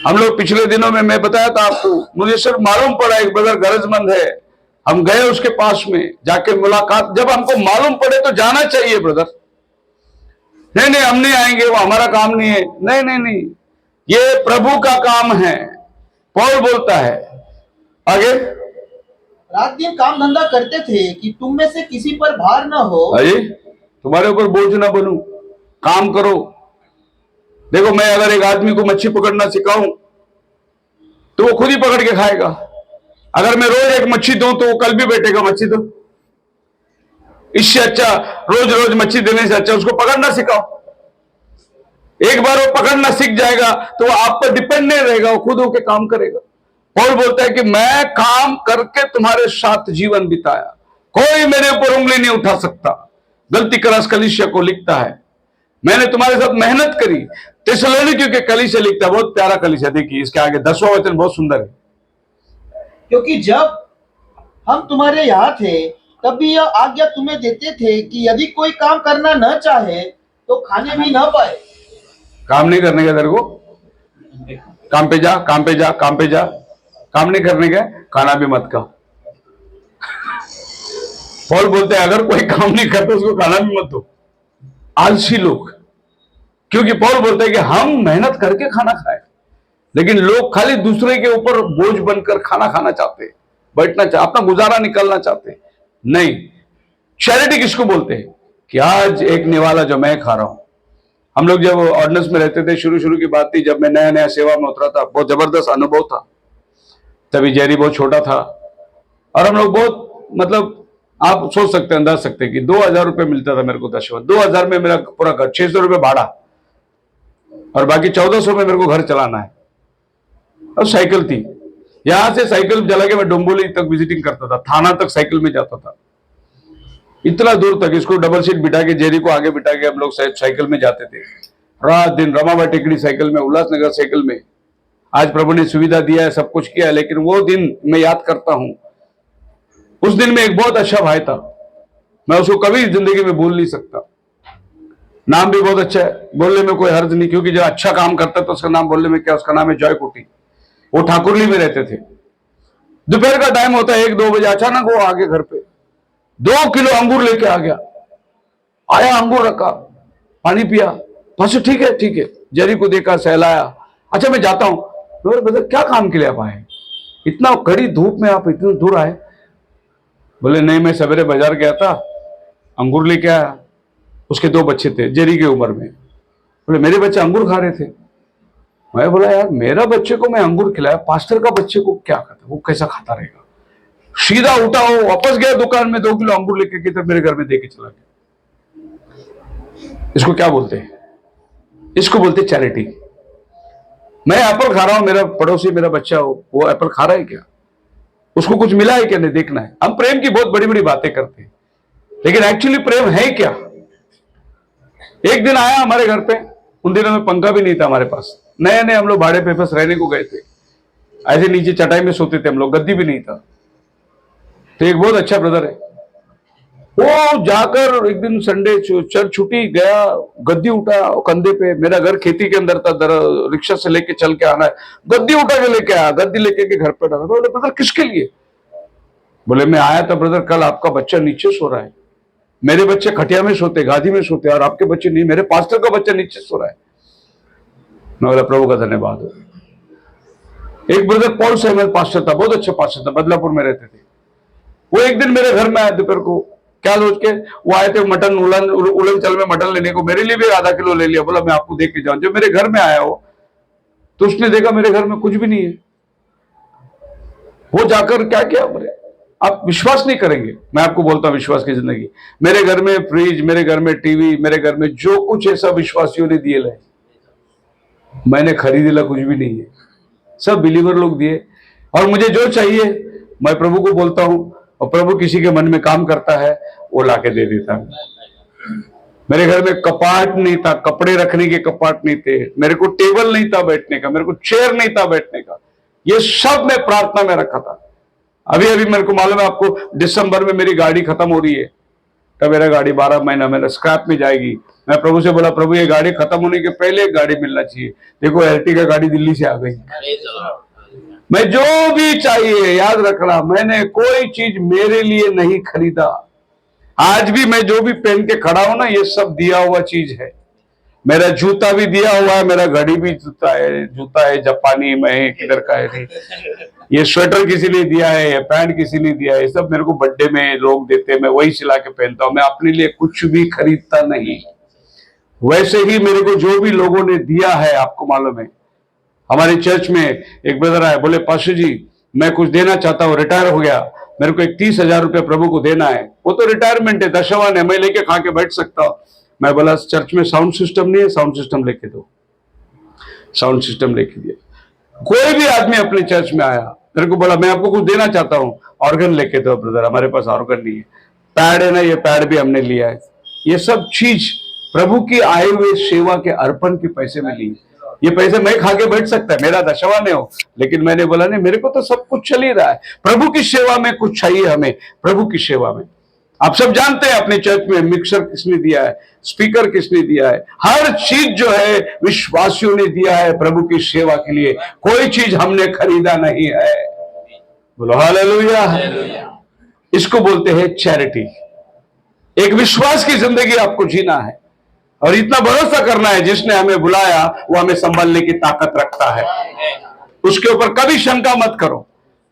हम लोग पिछले दिनों में मैं बताया था आपको, मुझे सिर्फ मालूम पड़ा एक ब्रदर गरजमंद है, हम गए उसके पास में जाके मुलाकात। जब हमको मालूम पड़े तो जाना चाहिए ब्रदर। नहीं नहीं हम नहीं आएंगे, वो हमारा काम नहीं है। नहीं नहीं नहीं, ये प्रभु का काम है। पौल बोलता है आगे, रात दिन काम धंधा करते थे कि तुम में से किसी पर भार न हो। अरे तुम्हारे ऊपर बोझ ना बनूं, काम करो। देखो मैं अगर एक आदमी को मच्छी पकड़ना सिखाऊं तो वो खुद ही पकड़ के खाएगा। अगर मैं रोज एक मच्छी दूं तो वो कल भी बैठेगा मच्छी दो। इससे अच्छा रोज रोज मच्छी देने से अच्छा उसको पकड़ना सिखाओ। एक बार वो पकड़ना सीख जाएगा तो वो आप पर डिपेंड नहीं रहेगा, वो खुद होके काम करेगा। पौल बोलता है कि मैं काम करके तुम्हारे साथ जीवन बिताया, कोई मेरे ऊपर उंगली नहीं उठा सकता। गलती करस कलीसिया को लिखता है, मैंने तुम्हारे साथ मेहनत करी। थिस्सलुनीकियों के कलीसिया लिखता है, बहुत प्यारा कलीसिया, देखिए इसके आगे 10वां वचन बहुत सुंदर है। क्योंकि जब हम तुम्हारे यहाँ थे तब भी यह आज्ञा तुम्हें देते थे कि यदि कोई काम करना न चाहे तो खाने भी न पाए। काम नहीं करने का तेरे को, काम पे जा, काम पे जा, काम पे जा, काम नहीं करने का, खाना भी मत खा। पौल बोलते हैं अगर कोई काम नहीं करता उसको खाना भी मत दो। आलसी लोग, क्योंकि पौल बोलते हैं कि हम मेहनत करके खाना खाए, लेकिन लोग खाली दूसरे के ऊपर बोझ बनकर खाना खाना चाहते हैं, बैठना चाहते, अपना गुजारा निकालना चाहते हैं। नहीं, चैरिटी किसको बोलते हैं कि आज एक निवाला जो मैं खा रहा हूं। हम लोग जब ऑर्डिनेंस में रहते थे, शुरू की बात थी, जब मैं नया नया सेवा में उतरा था, बहुत जबरदस्त अनुभव था। तभी जेरी बहुत छोटा था और हम लोग बहुत, मतलब आप सोच सकते हैं, अंदाज सकते हैं कि 2000 रुपये मिलता था मेरे को दशवा। 2000 में मेरा पूरा घर, 600 रुपये भाड़ा और बाकी 1400 में मेरे को घर चलाना है। और साइकिल थी, यहां से साइकिल चला के मैं डोंबोली तक विजिटिंग करता था, थाना तक साइकिल में जाता था, इतना दूर तक। इसको डबल सीट बिठा के, जेरी को आगे बिठा के हम लोग साइकिल में जाते थे, रात दिन। रमाबा टेकड़ी साइकिल में, उल्लासनगर साइकिल में। आज प्रभु ने सुविधा दिया है, सब कुछ किया है, लेकिन वो दिन मैं याद करता हूं। उस दिन में एक बहुत अच्छा भाई था, मैं उसको कभी जिंदगी में भूल नहीं सकता। नाम भी बहुत अच्छा है, बोलने में कोई हर्ज नहीं, क्योंकि जो अच्छा काम करता है तो उसका नाम बोलने में क्या, उसका नाम है जॉय कोटी। वो ठाकुरली में रहते थे। दोपहर का टाइम होता है, 1-2 बजे, अचानक वो आगे घर पे 2 किलो अंगूर लेके आ गया। आया, अंगूर रखा, पानी पिया, बस ठीक है ठीक है। जेरी को देखा, सहलाया, अच्छा मैं जाता हूं। तो बोले क्या काम के लिए आप आए, इतना कड़ी धूप में आप इतनी दूर आए? बोले नहीं, मैं सवेरे बाजार गया था, अंगूर लेके आया। उसके 2 बच्चे थे जेरी की उम्र में। बोले मेरे बच्चे अंगूर खा रहे थे। मैं बोला यार, मेरा बच्चे को मैं अंगूर खिलाया, पास्टर का बच्चे को क्या खाता, वो कैसा खाता रहेगा? सीधा उठा, वो वापस गया दुकान में, 2 किलो अंगूर लेके गया, मेरे घर में दे के चला गया। इसको क्या बोलते हैं? इसको बोलते चैरिटी। मैं एप्पल खा रहा हूं, मेरा पड़ोसी, मेरा बच्चा हो, वो एप्पल खा रहा है क्या, उसको कुछ मिला है क्या, नहीं देखना है। हम प्रेम की बहुत बड़ी बड़ी बातें करते हैं, लेकिन एक्चुअली प्रेम है क्या? एक दिन आया हमारे घर पे, उन दिनों में पंखा भी नहीं था हमारे पास, नए नए हम लोग भाड़े पे बस रहने को गए थे। ऐसे नीचे चटाई में सोते थे हम लोग, गद्दी भी नहीं था। तो एक बहुत अच्छा ब्रदर है, वो जाकर एक दिन संडे चर्च छुट्टी गया, गद्दी उठा कंधे पे। मेरा घर खेती के अंदर था, रिक्शा से लेके चल के आना है, गद्दी उठा के लेके आया, गद्दी लेके के घर पे डाला। बोले ब्रदर किसके लिए? बोले मैं आया था ब्रदर, कल आपका बच्चा नीचे सो रहा है, मेरे बच्चे खटिया में सोते, गादी में सोते, और आपके बच्चे नहीं, मेरे पास्टर का बच्चा नीचे सो रहा है। मैं बोला प्रभु का धन्यवाद हो। एक ब्रदर पॉल सैमुअल पास्टर था, बहुत अच्छा पास्टर था, बदलापुर में रहते थे। वो एक दिन मेरे घर में आया दोपहर को, क्या सोच के वो आए थे, मटन उलन चल में मटन लेने को, मेरे लिए भी आधा किलो ले लिया। बोला मैं आपको देख के जाऊं। जब मेरे घर में आया हो तो उसने देखा मेरे घर में कुछ भी नहीं है। वो जाकर क्या किया, बोले आप विश्वास नहीं करेंगे, मैं आपको बोलता हूं विश्वास की जिंदगी। मेरे घर में फ्रिज, मेरे घर में टीवी, मेरे घर में जो कुछ है सब विश्वासियों ने दिए, मैंने खरीदेला कुछ भी नहीं है, सब बिलीवर लोग दिए। और मुझे जो चाहिए मैं प्रभु को बोलता हूं, और प्रभु किसी के मन में काम करता है, वो लाके दे देता है। मेरे घर में कपाट नहीं था, कपड़े रखने के कपाट नहीं थे, मेरे को टेबल नहीं था बैठने का, मेरे को चेयर नहीं था बैठने का, ये सब मैं प्रार्थना में रखा था। अभी अभी मेरे को मालूम है आपको, दिसंबर में मेरी गाड़ी खत्म हो रही है, तब मेरा गाड़ी 12 महीना मेरा स्क्रैप में जाएगी। मैं प्रभु से बोला प्रभु ये गाड़ी खत्म होने के पहले एक गाड़ी मिलना चाहिए। देखो एर्टिगा गाड़ी दिल्ली से आ गई। मैं जो भी चाहिए, याद रखना, मैंने कोई चीज मेरे लिए नहीं खरीदा। आज भी मैं जो भी पहन के खड़ा हूं ना, ये सब दिया हुआ चीज है। मेरा जूता भी दिया हुआ है, मेरा घड़ी भी जूता है जापानी, मैं किधर का है नहीं। ये स्वेटर किसी ने दिया है, ये पैंट किसी ने दिया है, ये सब मेरे को बर्थडे में लोग देते हैं, मैं वही सिला के पहनता हूं। मैं अपने लिए कुछ भी खरीदता नहीं। वैसे ही मेरे को जो भी लोगों ने दिया है, आपको मालूम है, हमारे चर्च में एक ब्रदर आए, बोले पास्टर जी मैं कुछ देना चाहता हूँ, रिटायर हो गया, मेरे को 31,000 रुपये प्रभु को देना है। वो तो रिटायरमेंट है, दशवान है, मैं लेके खा के बैठ सकता हूँ। मैं बोला चर्च में साउंड सिस्टम नहीं है, साउंड सिस्टम लेके दो। साउंड सिस्टम लेके दिया। कोई भी आदमी अपने चर्च में आया, मेरे को बोला मैं आपको कुछ देना चाहता हूँ, ऑर्गन लेके दो ब्रदर, हमारे पास ऑर्गन नहीं है। पैड है ना, ये पैड भी हमने लिया है। ये सब चीज प्रभु की आए हुए सेवा के अर्पण के पैसे में ली। ये पैसे मैं खा के बैठ सकता है, मेरा दशवा नहीं हो, लेकिन मैंने बोला नहीं, मेरे को तो सब कुछ चल ही रहा है, प्रभु की सेवा में कुछ चाहिए हमें, प्रभु की सेवा में। आप सब जानते हैं अपने चर्च में मिक्सर किसने दिया है, स्पीकर किसने दिया है, हर चीज जो है विश्वासियों ने दिया है प्रभु की सेवा के लिए। कोई चीज हमने खरीदा नहीं है। बोलो हालेलुया। इसको बोलते हैं चैरिटी। एक विश्वास की जिंदगी आपको जीना है और इतना भरोसा करना है, जिसने हमें बुलाया वो हमें संभालने की ताकत रखता है। उसके ऊपर कभी शंका मत करो।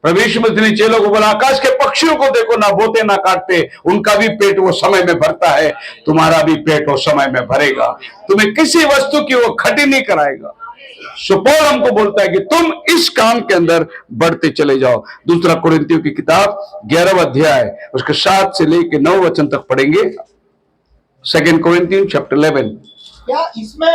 प्रभु यीशु मसीह ने चेलों को बोला, आकाश के पक्षियों को देखो, ना बोते ना काटते, उनका भी पेट वो समय में भरता है, तुम्हारा भी पेट वो समय में भरेगा। तुम्हें किसी वस्तु की वो खटी नहीं कराएगा। सो पौल हमको बोलता है कि तुम इस काम के अंदर बढ़ते चले जाओ। दूसरा कुरिन्थियों की किताब 11वां अध्याय उसके 7 से लेकर 9 वचन तक पढ़ेंगे। 2 Corinthians chapter 11। क्या इसमें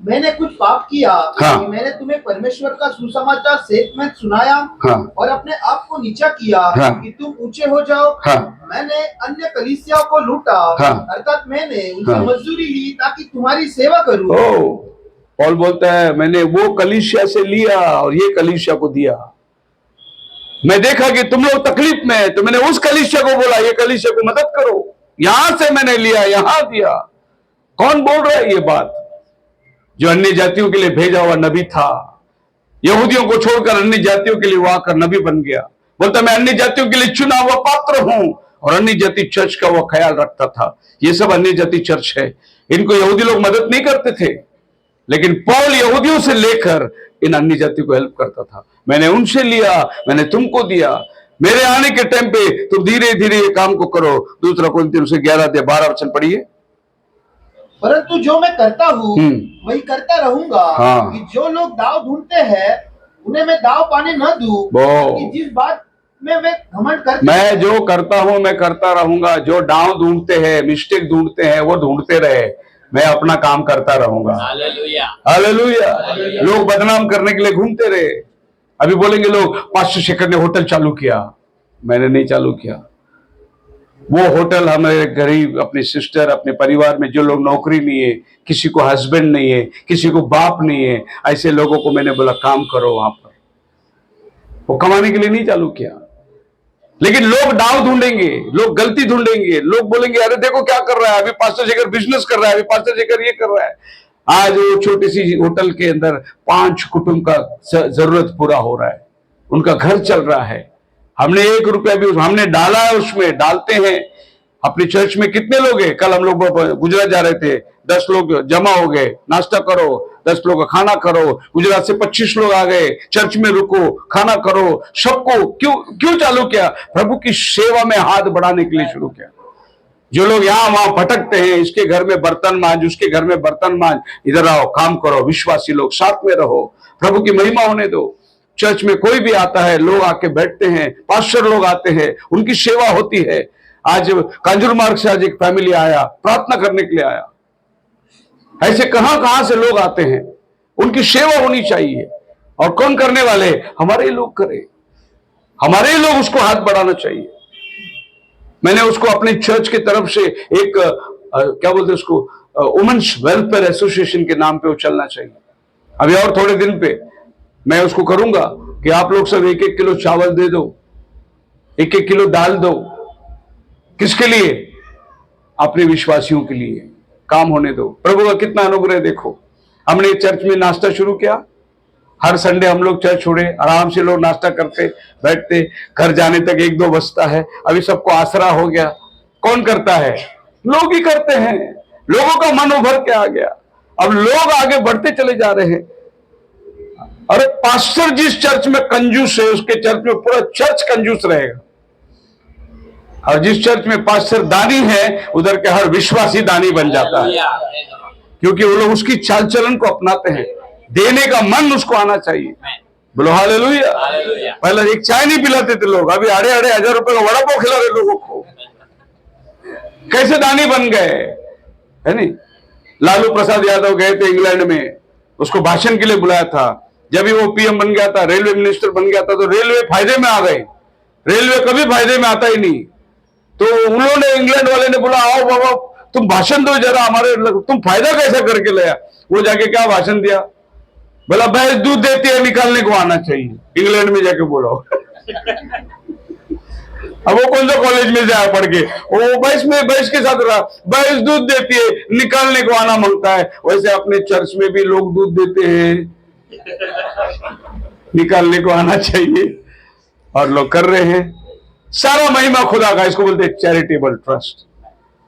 मैंने कुछ पाप किया हाँ। कि मैंने तुम्हें परमेश्वर का सुसमाचार सेत में सुनाया हाँ। और अपने आप को नीचा किया हाँ। कि तुम ऊंचे हो जाओ? हाँ। मैंने अन्य कलीसियाओं को लूटा, हाँ। अर्थात मैंने उनसे हाँ। मजदूरी ली ताकि तुम्हारी सेवा करूं। ओ, पौल बोलता है मैंने वो कलीसिया से लिया और ये कलीसिया को दिया। मैं देखा कि तुम लोग तकलीफ में है, तो मैंने उस कलीसिया को बोला ये कलीसिया को मदद करो। यहां से मैंने लिया, यहां दिया। कौन बोल रहा है ये बात? जो अन्य जातियों के लिए भेजा हुआ नबी था, यहूदियों को छोड़कर अन्य जातियों के लिए वो आकर नबी बन गया। बोलता मैं अन्य जातियों के लिए चुना हुआ पात्र हूं, और अन्य जाति चर्च का वो ख्याल रखता था। ये सब अन्य जाति चर्च है, इनको यहूदी लोग मदद नहीं करते थे, लेकिन पौल यहूदियों से लेकर इन अन्य जाति को हेल्प करता था। मैंने उनसे लिया, मैंने तुमको दिया, मेरे आने के टाइम पे तुम धीरे धीरे ये काम को करो। दूसरा कुरिन्थियों 11:12 वचन पढ़िए। परंतु जो मैं करता हूँ वही करता रहूंगा हाँ। कि जो लोग दाव ढूंढते हैं उन्हें मैं दाव पाने न दूं, कि जिस बात में मैं घमंड करता मैं जो करता हूं मैं करता रहूंगा। जो डाव ढूंढते हैं, मिस्टेक ढूंढते हैं, वो ढूंढते रहे, मैं अपना काम करता रहूंगा। Hallelujah, hallelujah. लोग बदनाम करने के लिए घूमते रहे। अभी बोलेंगे लोग पास्टर शेखर ने होटल चालू किया। मैंने नहीं चालू किया। वो होटल हमारे गरीब, अपने सिस्टर, अपने परिवार में जो लोग नौकरी नहीं है, किसी को हस्बैंड नहीं है, किसी को बाप नहीं है, ऐसे लोगों को मैंने बोला काम करो वहां पर। वो कमाने के लिए नहीं चालू किया। लेकिन लोग डाव ढूंढेंगे, लोग गलती ढूंढेंगे, लोग बोलेंगे अरे देखो क्या कर रहा है, अभी पास्टर शेखर बिजनेस कर रहा है, अभी पास्टर शेखर ये कर रहा है। आज वो छोटी सी होटल के अंदर 5 कुटुंब का जरूरत पूरा हो रहा है, उनका घर चल रहा है। हमने 1 रुपया भी हमने डाला है, उसमें डालते हैं। अपने चर्च में कितने लोग हैं? कल हम लोग गुजरात जा रहे थे, 10 लोग जमा हो गए, नाश्ता करो, 10 लोग का खाना करो। गुजरात से 25 लोग आ गए, चर्च में रुको, खाना करो। सबको क्यों चालू किया? प्रभु की सेवा में हाथ बढ़ाने के लिए शुरू किया। जो लोग यहां वहां भटकते हैं, इसके घर में बर्तन मांज, उसके घर में बर्तन मांज, इधर आओ काम करो। विश्वासी लोग साथ में रहो, प्रभु की महिमा होने दो। चर्च में कोई भी आता है, लोग आके बैठते हैं, पास्टर लोग आते हैं, उनकी सेवा होती है। आज कांजूर मार्ग से आज एक फैमिली आया, प्रार्थना करने के लिए आया। ऐसे कहां कहां से लोग आते हैं, उनकी सेवा होनी चाहिए। और कौन करने वाले? हमारे लोग करें, हमारे लोग उसको हाथ बढ़ाना चाहिए। मैंने उसको अपने चर्च की तरफ से एक क्या बोलते हैं उसको, वुमेन्स वेलफेयर एसोसिएशन के नाम पे वो चलना चाहिए। अभी और थोड़े दिन पे मैं उसको करूंगा कि आप लोग सब 1-1 किलो चावल दे दो, 1-1 किलो दाल दो। किसके लिए? अपने विश्वासियों के लिए। काम होने दो। प्रभु का कितना अनुग्रह देखो। हमने चर्च में नाश्ता शुरू किया, हर संडे हम लोग चर्च छोड़े, आराम से लोग नाश्ता करते बैठते, घर जाने तक 1-2 बजता है। अभी सबको आसरा हो गया। कौन करता है? लोग ही करते हैं। लोगों का मन उभर के आ गया, अब लोग आगे बढ़ते चले जा रहे हैं। अरे पास्टर जिस चर्च में कंजूस है, उसके चर्च में पूरा चर्च कंजूस रहेगा। और जिस चर्च में पास्टर दानी है, उधर के हर विश्वासी दानी बन जाता है, क्योंकि वो लोग उसकी चाल चलन को अपनाते हैं। देने का मन उसको आना चाहिए। बोलो हालेलुया। पहले एक चाय नहीं पिलाते थे लोग, अभी 1,500 रुपए का वड़ा पाव खिला रहे लोगों को। कैसे दानी बन गए, है नहीं? लालू प्रसाद यादव गए थे इंग्लैंड में, उसको भाषण के लिए बुलाया था। जब भी वो पीएम बन गया था, रेलवे मिनिस्टर बन गया था, तो रेलवे फायदे में आ गए। रेलवे कभी फायदे में आता ही नहीं। तो उन्होंने, इंग्लैंड वाले ने बोला, आओ बाबा तुम भाषण दो जरा हमारे, तुम फायदा कैसे करके लाया। वो जाके क्या भाषण दिया, बोला भैंस दूध देती है, निकालने को आना चाहिए। इंग्लैंड में जाके बोला। अब वो कौन सा कॉलेज में जाया पढ़ के, वो भैंस के साथ रहा, भैंस दूध देती है, निकालने को आना मांगता है। वैसे अपने चर्च में भी लोग दूध देते हैं, निकालने को आना चाहिए, और लोग कर रहे हैं। सारा महिमा खुदा का, इसको बोलते हैं चैरिटेबल ट्रस्ट।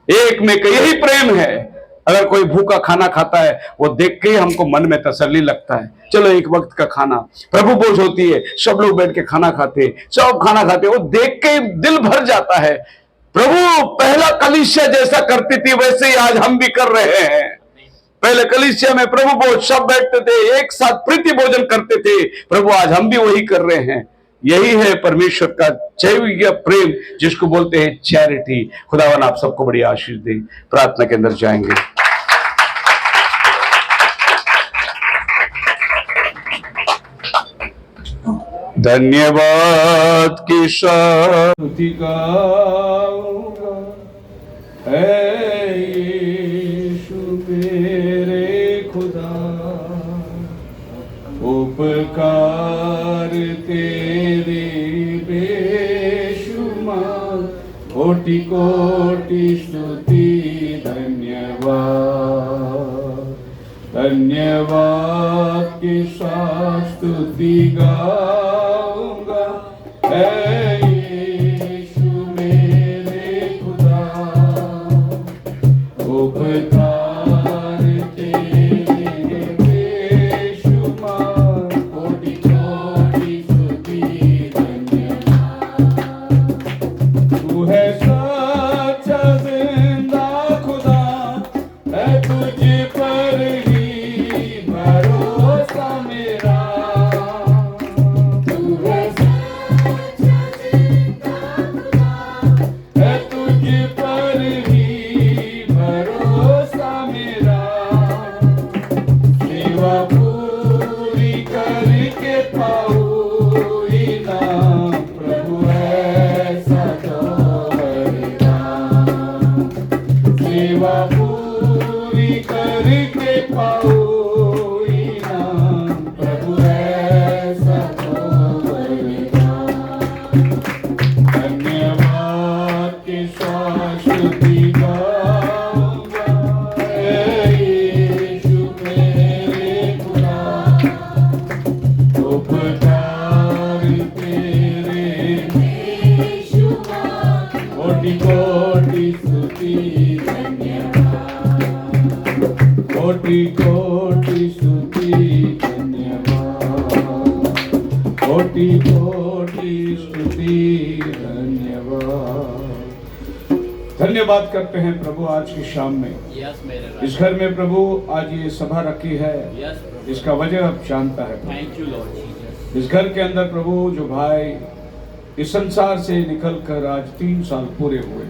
एक में यही प्रेम है। अगर कोई भूखा खाना खाता है, वो देख के हमको मन में तसल्ली लगता है, चलो एक वक्त का खाना, प्रभु भोज होती है, सब लोग बैठ के खाना खाते, सब खाना खाते, वो देख के दिल भर जाता है। प्रभु पहला कलीसिया जैसा करती थी, वैसे ही आज हम भी कर रहे हैं। पहले कलीसिया में प्रभु भोज सब बैठते थे, एक साथ प्रीति भोजन करते थे। प्रभु आज हम भी वही कर रहे हैं। यही है परमेश्वर का दैवीय प्रेम, जिसको बोलते हैं चैरिटी। खुदावन आप सबको बड़ी आशीष दे। प्रार्थना के अंदर जाएंगे। धन्यवाद की स्तुति गाऊंगा, ऐ यीशु मेरे खुदा, उपकार तेरे बेशुमार, कोटि कोटि स्तुति धन्यवाद। धन्यवाद की स्तुति गाऊंगा, ऐ यीशु मेरे खुदा, उपकार तेरे बेशुमार, कोटि कोटि स्तुति धन्यवाद। तू है सच्चा जिंदा खुदा, है तुझ पर ही भरोसा मेरा। तू है सच्चा जिंदा खुदा, है तुझ पर ही भरोसा मेरा। सेवा पूरी करके पाऊँ इनाम, प्रभु ऐसा तो वरदान। सेवा पूरी करके पाऊँ इनाम, प्रभु ऐसा तो वरदान। धन्यवाद के स्तुति गाऊंगा, ऐ यीशु मेरे खुदा, उपकार तेरे बेशुमार, कोटि कोटि स्तुति धन्यवाद। कोटि कोटि स्तुति धन्यवाद। कोटि कोटि स्तुति धन्यवाद। धन्यवाद करते हैं प्रभु आज की शाम में इस घर में। प्रभु आज ये सभा रखी है, इसका वजह अब जानता है प्रभु। Thank you, Lord Jesus. इस घर के अंदर प्रभु जो भाई इस संसार से निकलकर आज 3 साल पूरे हुए,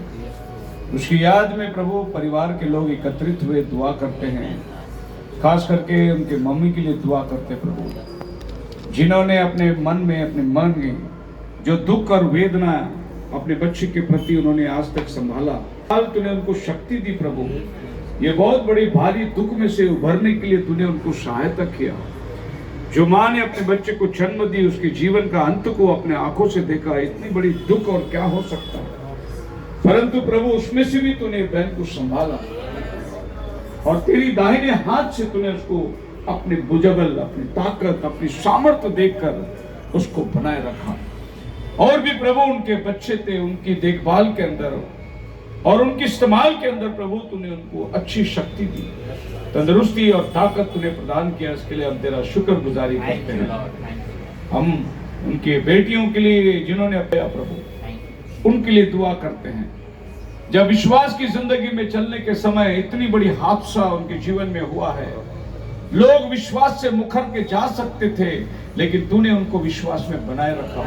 उसकी याद में प्रभु परिवार के लोग एकत्रित हुए दुआ करते हैं। खास करके उनके मम्मी के लिए दुआ करते प्रभु, जिन्होंने अपने मन में जो दुख और वेदना अपने बच्चे के प्रति उन्होंने आज तक संभाला, तूने उनको शक्ति दी प्रभु। ये बहुत बड़ी भारी दुख में से उभरने के लिए तूने उनको सहायता किया। जो माँ ने अपने बच्चे को जन्म दी, उसके जीवन का अंत को अपने आंखों से देखा। इतनी बड़ी दुख और क्या हो सकता है, परंतु प्रभु उसमें से भी तूने बहन को संभाला और तेरी दाहिने हाथ से तूने उसको अपने बुजबल, अपनी ताकत, अपनी सामर्थ्य देखकर उसको बनाए रखा। और भी प्रभु उनके बच्चे थे, उनकी देखभाल के अंदर और उनके इस्तेमाल के अंदर प्रभु तूने उनको अच्छी शक्ति दी, तंदुरुस्ती और ताकत तूने प्रदान किया। इसके लिए हम तेरा शुक्रगुजारी करते हैं। हम उनके बेटियों के लिए जिन्होंने अपना प्रभु, उनके लिए दुआ करते हैं। जब विश्वास की जिंदगी में चलने के समय इतनी बड़ी हादसा उनके जीवन में हुआ है, लोग विश्वास से मुखर के जा सकते थे, लेकिन तूने उनको विश्वास में बनाए रखा,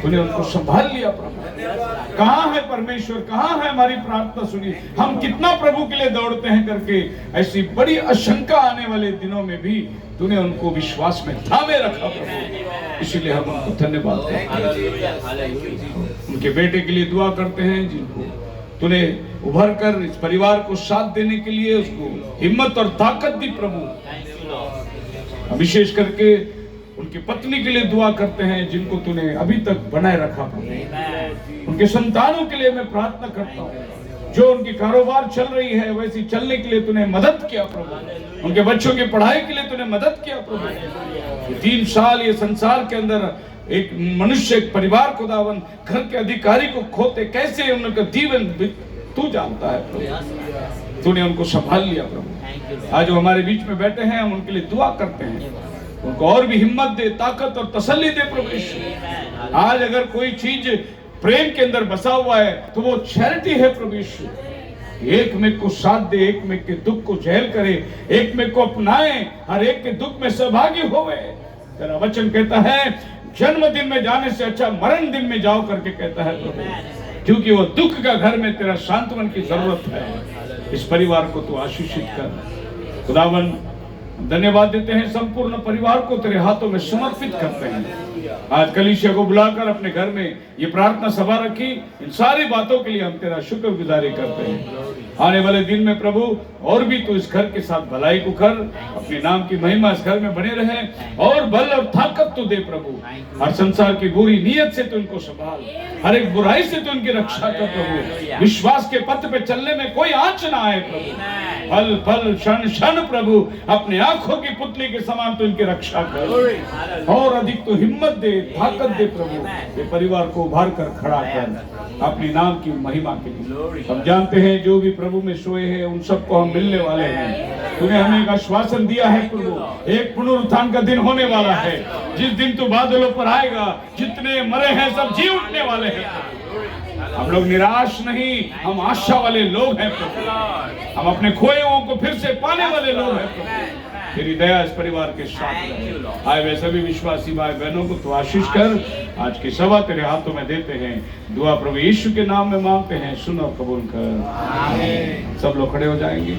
तूने उनको संभाल लिया प्रभु। कहाँ है परमेश्वर, कहाँ है हमारी प्रार्थना सुनी? हम कितना प्रभु के लिए दौड़ते हैं करके, ऐसी बड़ी आशंका आने वाले दिनों में भी तूने उनको विश्वास में थामे रखा प्रभु। इसीलिए हम उनको धन्यवाद करते हैं। उनके बेटे के लिए दुआ करते हैं जिनको तूने उभर कर इस परिवार को साथ देने के लिए उसको हिम्मत और ताकत दी प्रभु। विशेष करके उनकी पत्नी के लिए दुआ करते हैं जिनको तूने अभी तक बनाए रखा प्रभु। उनके संतानों के लिए मैं प्रार्थना करता हूँ, जो उनकी कारोबार चल रही है वैसी चलने के लिए तूने मदद किया प्रभु। उनके बच्चों की पढ़ाई के लिए तूने मदद किया प्रभु। 3 साल ये संसार के अंदर एक मनुष्य, एक परिवार खुदावन घर के अधिकारी को खोते कैसे उनका जीवन तू जानता है प्रभु। तूने उनको संभाल लिया प्रभु। आज जो हमारे बीच में बैठे हैं हम उनके लिए दुआ करते हैं, उनको और भी हिम्मत दे, ताकत और तसल्ली दे प्रभु। आज अगर कोई चीज प्रेम के अंदर बसा हुआ है तो वो चैरिटी है प्रभु। एक में को साथ दे, एक में के दुख को झेल करे, एक में को अपनाए, हर एक के दुख में सहभागी होवे। तेरा वचन कहता है जन्मदिन में जाने से अच्छा मरण दिन में जाओ करके कहता है प्रभु, क्योंकि वो दुख का घर में तेरा सांत्वन की जरूरत है। इस परिवार को तू आशीषित कर खुदावन। धन्यवाद देते हैं, संपूर्ण परिवार को तेरे हाथों में समर्पित करते हैं। आज कलीसिया को बुलाकर अपने घर में ये प्रार्थना सभा रखी, इन सारी बातों के लिए हम तेरा शुक्रगुजारी करते हैं। आने वाले दिन में प्रभु और भी तू इस घर के साथ भलाई को कर, अपने नाम की महिमा इस घर में बने रहे और बल और ताकत तू दे प्रभु। हर संसार की बुरी नीयत से तू इनको संभाल, हर एक बुराई से तू इनकी रक्षा कर प्रभु। विश्वास के पथ पे चलने में कोई आंच ना आए प्रभु। पल पल क्षण क्षण प्रभु अपने आंखों की पुतली के समान तू इनकी रक्षा कर और अधिक तो हिम्मत दे, ताकत दे प्रभु। ये परिवार को उभार कर खड़ा कर अपने नाम की महिमा के लिए। हम जानते हैं जो भी प्रभु में सोए हैं उन सबको हम मिलने वाले हैं। तूने हमें एक आश्वासन दिया है प्रभु, एक पुनरुत्थान का दिन होने वाला है जिस दिन तू बादलों पर आएगा, जितने मरे हैं सब जी उठने वाले हैं। हम लोग निराश नहीं, हम आशा वाले लोग हैं प्रभु। हम अपने खोए हुओं को फिर से पाने वाले लोग हैं प्रभु। तेरी दया इस परिवार के साथ आए वे सभी विश्वासी भाई बहनों को तो आशीष कर। आज की सभा तेरे हाथों में देते हैं, दुआ प्रभु यीशु के नाम में मांगते हैं, सुन और कबूल कर। सब लोग खड़े हो जाएंगे।